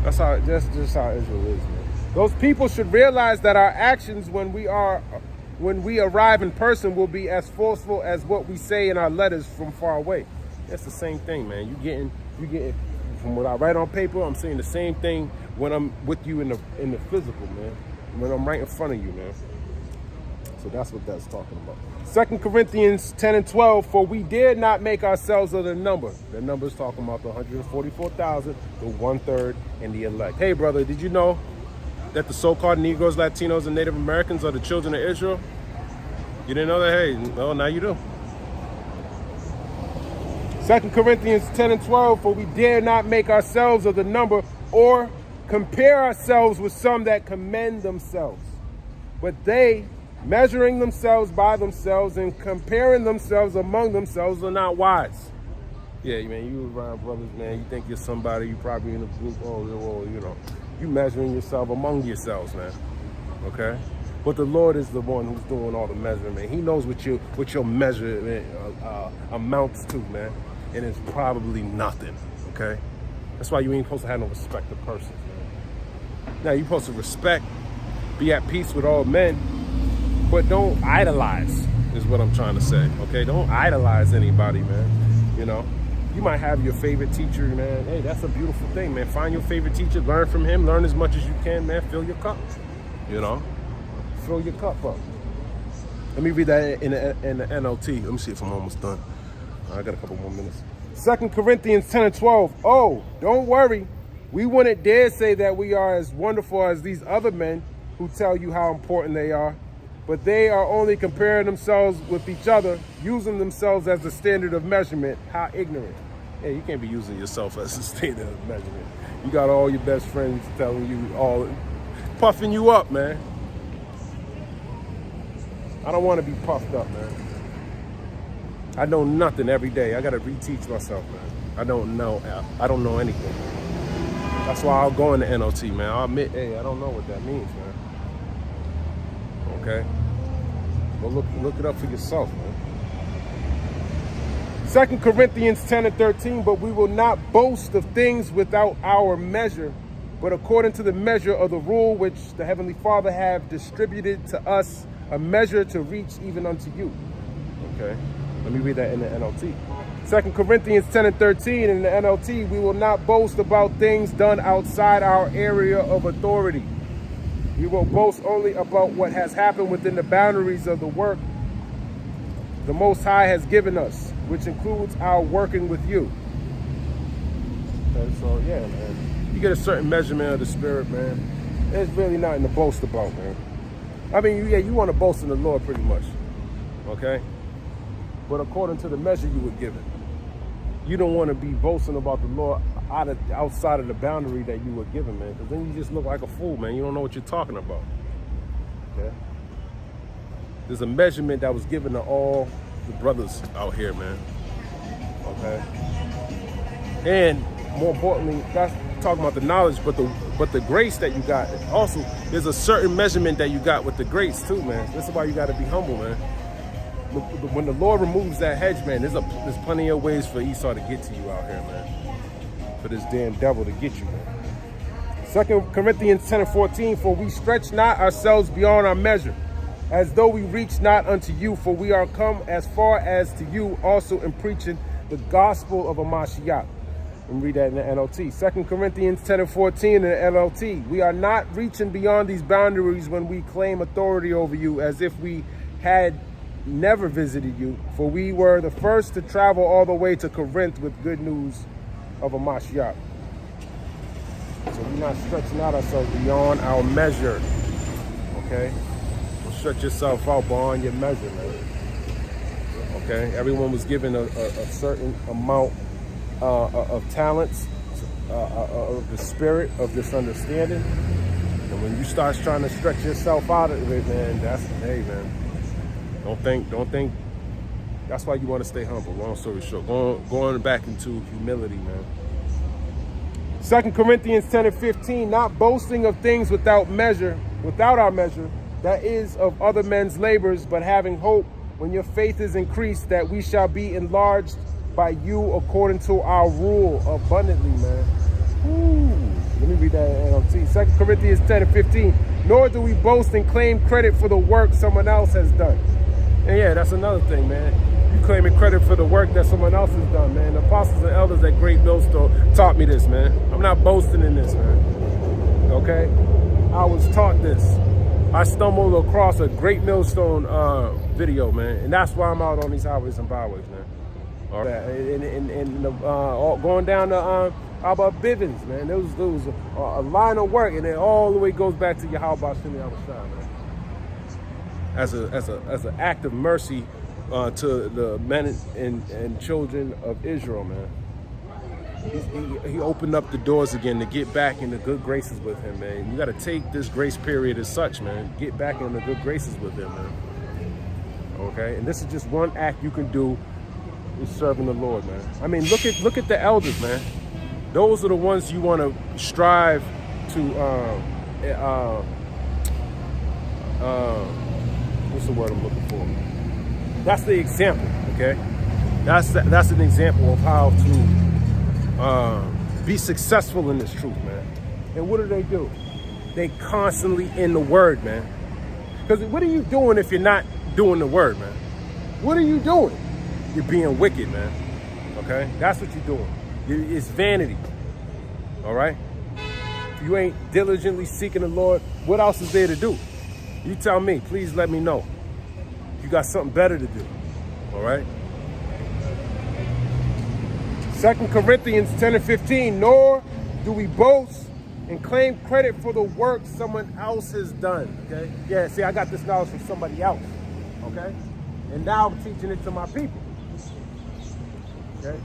That's just how Israel is, man. Those people should realize that our actions when we arrive in person will be as forceful as what we say in our letters from far away. That's the same thing, man. You getting from what I write on paper, I'm saying the same thing when I'm with you in the physical, man. When I'm right in front of you, man. So that's what that's talking about. 2 Corinthians 10:12, for we dare not make ourselves of the number. The number is talking about the 144,000, the 1/3, and the elect. Hey, brother, did you know that the so-called Negroes, Latinos, and Native Americans are the children of Israel? You didn't know that? Hey, well, now you do. 2 Corinthians 10:12, for we dare not make ourselves of the number or compare ourselves with some that commend themselves. But they, measuring themselves by themselves and comparing themselves among themselves, are not wise. Yeah, man, you around brothers, man, you think you're somebody, you probably in a group, you know, you measuring yourself among yourselves, man, okay? But the Lord is the one who's doing all the measurement. He knows what your measurement amounts to, man, and it's probably nothing, okay? That's why you ain't supposed to have no respect to persons, man. Now, you're supposed to respect, be at peace with all men, but don't idolize, is what I'm trying to say, okay? Don't idolize anybody, man, you know? You might have your favorite teacher, man. Hey, that's a beautiful thing, man. Find your favorite teacher, learn from him, learn as much as you can, man. Fill your cup, you know? Fill your cup up. Let me read that in the NLT. Let me see if I'm almost done. I got a couple more minutes. 2 Corinthians 10:12. Oh, don't worry. We wouldn't dare say that we are as wonderful as these other men who tell you how important they are. But they are only comparing themselves with each other, using themselves as the standard of measurement. How ignorant. Hey, you can't be using yourself as a standard of measurement. You got all your best friends telling you all, puffing you up, man. I don't want to be puffed up, man. I know nothing every day. I got to reteach myself, man. I don't know anything. That's why I'll go in the NLT, man. I'll admit, hey, I don't know what that means, man. Okay? Well, look it up for yourself, man. 2 Corinthians 10:13, but we will not boast of things without our measure, but according to the measure of the rule which the Heavenly Father have distributed to us, a measure to reach even unto you. Okay? Let me read that in the NLT. 2 Corinthians 10:13 in the NLT, we will not boast about things done outside our area of authority. We will boast only about what has happened within the boundaries of the work the Most High has given us, which includes our working with you. Okay, so yeah, man. You get a certain measurement of the spirit, man. There's really nothing to boast about, man. I mean, yeah, you want to boast in the Lord pretty much, okay? But according to the measure you were given. You don't want to be boasting about the Lord outside of the boundary that you were given, man, because then you just look like a fool, man. You don't know what you're talking about, okay? There's a measurement that was given to all the brothers out here, man, okay? And more importantly, that's talking about the knowledge, but the grace that you got. Also, there's a certain measurement that you got with the grace too, man. This is why you got to be humble, man. When the Lord removes that hedge, man, there's plenty of ways for Esau to get to you out here, man. For this damn devil to get you, man. 2 Corinthians 10:14, for we stretch not ourselves beyond our measure, as though we reach not unto you, for we are come as far as to you also in preaching the gospel of Mashiach. And read that in the NLT. 2 Corinthians 10:14 in the NLT. We are not reaching beyond these boundaries when we claim authority over you as if we had never visited you, for we were the first to travel all the way to Corinth with good news of a Mashiach. So we're not stretching out ourselves beyond our measure, okay? Don't stretch yourself out beyond your measure, man. Okay, everyone was given a certain amount of talents, of the spirit, of this understanding. And when you start trying to stretch yourself out of it, man, hey, man. Don't think. That's why you want to stay humble. Long story short, going back into humility, man. 2 Corinthians 10:15, not boasting of things without our measure, that is of other men's labors, but having hope when your faith is increased, that we shall be enlarged by you according to our rule abundantly, man. Ooh. Let me read that in NLT. 2 Corinthians 10:15, nor do we boast and claim credit for the work someone else has done. And yeah, that's another thing, man. You claiming credit for the work that someone else has done, man. The apostles and elders at Great Millstone taught me this, man. I'm not boasting in this, man. Okay? I was taught this. I stumbled across a Great Millstone video, man. And that's why I'm out on these highways and byways, man. All right. And going down to Abba Bivens, man. There was a line of work, and it all the way goes back to Yahweh Shemi Abashai, man. As an act of mercy to the men and children of Israel, man. He opened up the doors again to get back in the good graces with him, man. You got to take this grace period as such, man. Get back in the good graces with him, man. Okay, and this is just one act you can do is serving the Lord, man. I mean, look at the elders, man. Those are the ones you want to strive to what's the word I'm looking for? That's the example, okay? That's an example of how to be successful in this truth, man. And what do? They constantly in the word, man. Because what are you doing if you're not doing the word, man? What are you doing? You're being wicked, man. Okay? That's what you're doing. It's vanity. All right? If you ain't diligently seeking the Lord, what else is there to do? You tell me. Please let me know. You got something better to do. All right? 2 Corinthians 10:15, nor do we boast and claim credit for the work someone else has done. Okay? Yeah, see, I got this knowledge from somebody else. Okay? And now I'm teaching it to my people. Okay?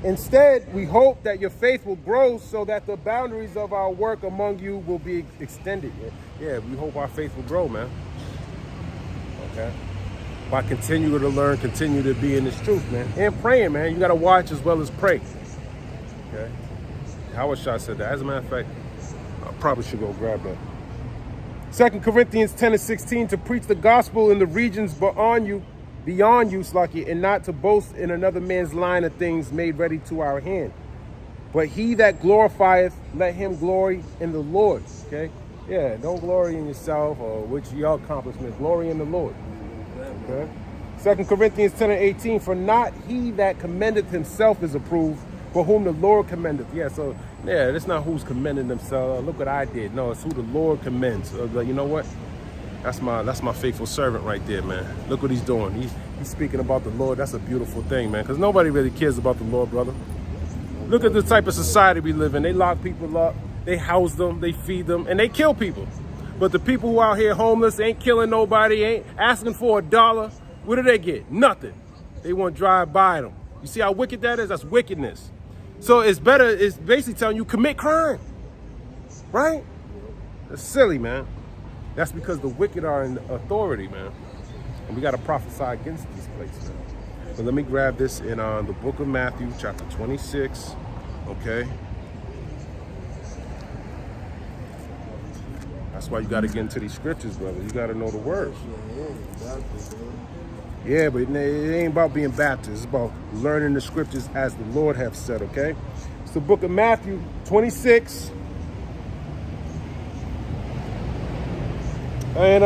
Instead, we hope that your faith will grow so that the boundaries of our work among you will be extended. Yeah, we hope our faith will grow, man. Okay? By continue to learn, continue to be in this truth, man. And praying, man. You got to watch as well as pray. Okay? Howard Shah said that. As a matter of fact, I probably should go grab that. 2 Corinthians 10:16, to preach the gospel in the regions beyond you, Slaki, and not to boast in another man's line of things made ready to our hand. But he that glorifieth, let him glory in the Lord. Okay? Yeah, don't glory in yourself or which your accomplishment. Glory in the Lord. Okay? 2 Corinthians 10:18, for not he that commendeth himself is approved, but whom the Lord commendeth. Yeah, so, yeah, that's not who's commending themselves. Look what I did. No, it's who the Lord commends. You know what? That's my faithful servant right there, man. Look what he's doing. He's speaking about the Lord. That's a beautiful thing, man, because nobody really cares about the Lord, brother. Look at the type of society we live in. They lock people up, they house them, they feed them, and they kill people. But the people who out here homeless ain't killing nobody, ain't asking for $1. What do they get? Nothing. They want to drive by them. You see how wicked that is? That's wickedness. So it's basically telling you commit crime, right? That's silly, man. That's because the wicked are in authority, man. And we got to prophesy against these places, man. But let me grab this in the book of Matthew, chapter 26. Okay. That's why you got to get into these scriptures, brother. You got to know the words. Yeah, but it ain't about being Baptist. It's about learning the scriptures as the Lord have said, okay? It's the book of Matthew 26. And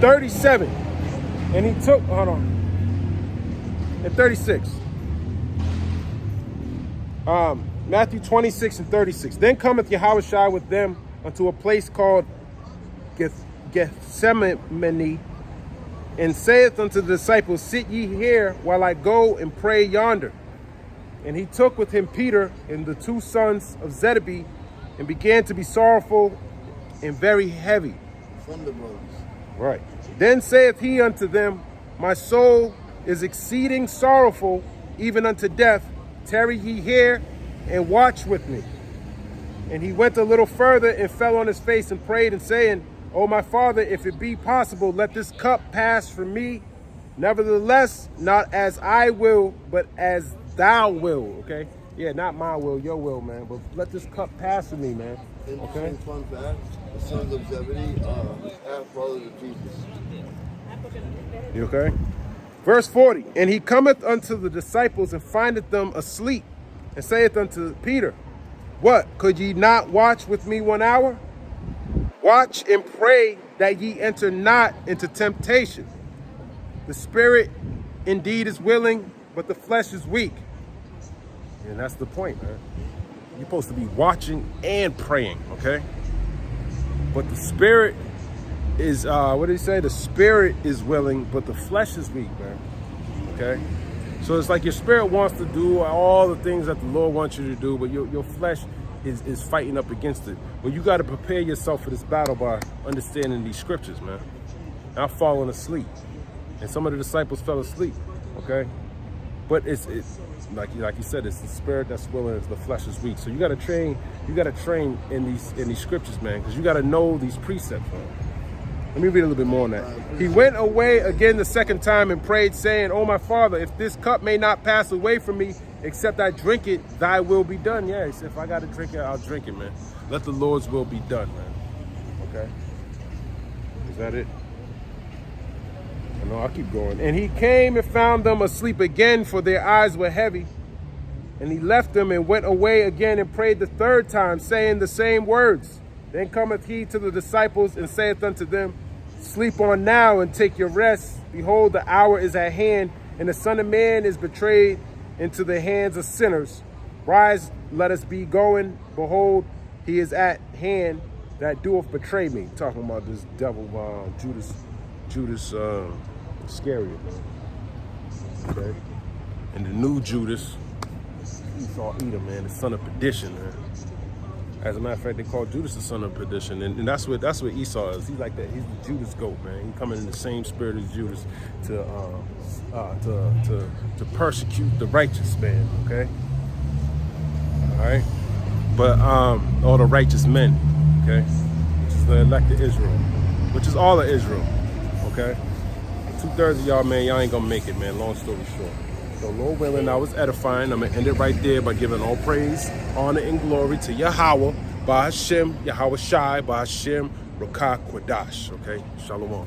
37. And he took, hold on. And 36. Matthew 26 and 36. Then cometh Yahushua with them unto a place called Gethsemane, and saith unto the disciples, sit ye here while I go and pray yonder. And he took with him Peter and the two sons of Zebedee, and began to be sorrowful and very heavy. From the brothers. Right. Then saith he unto them, my soul is exceeding sorrowful, even unto death. Tarry ye here and watch with me. And he went a little further and fell on his face and prayed, and saying, O my Father, if it be possible, let this cup pass from me. Nevertheless, not as I will, but as thou will. Okay? Yeah, not my will, your will, man. But let this cup pass from me, man. Okay? Fun fact, the sons of Zebedee are half brothers of Jesus. You okay? Verse 40. And he cometh unto the disciples and findeth them asleep, and saith unto Peter, what, could ye not watch with me 1 hour? Watch and pray that ye enter not into temptation. The spirit indeed is willing, but the flesh is weak. And that's the point, man. You're supposed to be watching and praying, okay? But the spirit is, what did he say? The spirit is willing, but the flesh is weak, man. Okay? So it's like your spirit wants to do all the things that the Lord wants you to do, but your flesh is fighting up against it. Well, you got to prepare yourself for this battle by understanding these scriptures, man. Not falling asleep. And some of the disciples fell asleep, okay? But it's like you said, it's the spirit that's willing, it's the flesh is weak. So you got to train in these scriptures, man, because you got to know these precepts, man. Let me read a little bit more on that. He went away again the second time and prayed, saying, O my Father, if this cup may not pass away from me, except I drink it, thy will be done. Yeah, he said, if I got to drink it, I'll drink it, man. Let the Lord's will be done, man. Okay? Is that it? No, I'll keep going. And he came and found them asleep again, for their eyes were heavy. And he left them and went away again and prayed the third time, saying the same words. Then cometh he to the disciples and saith unto them, sleep on now and take your rest. Behold, the hour is at hand, and the Son of Man is betrayed into the hands of sinners. Rise, let us be going. Behold, he is at hand that doeth betray me. Talking about this devil, Judas Iscariot. Okay? And the new Judas, Esau Edom, man, the son of perdition, man. As a matter of fact, they call Judas the son of perdition, and that's what Esau is. He's like that. He's the Judas goat, man. He coming in the same spirit as Judas to persecute the righteous man. Okay, all right, but all the righteous men, okay, which is the elect of Israel, which is all of Israel. Okay, 2/3 of y'all, man, y'all ain't gonna make it, man. Long story short. So, Lord willing, I was edifying. I'm going to end it right there by giving all praise, honor, and glory to Yahweh, by Hashem, Yahweh Shai, by Hashem, Rakah Kwadash. Okay? Shalom.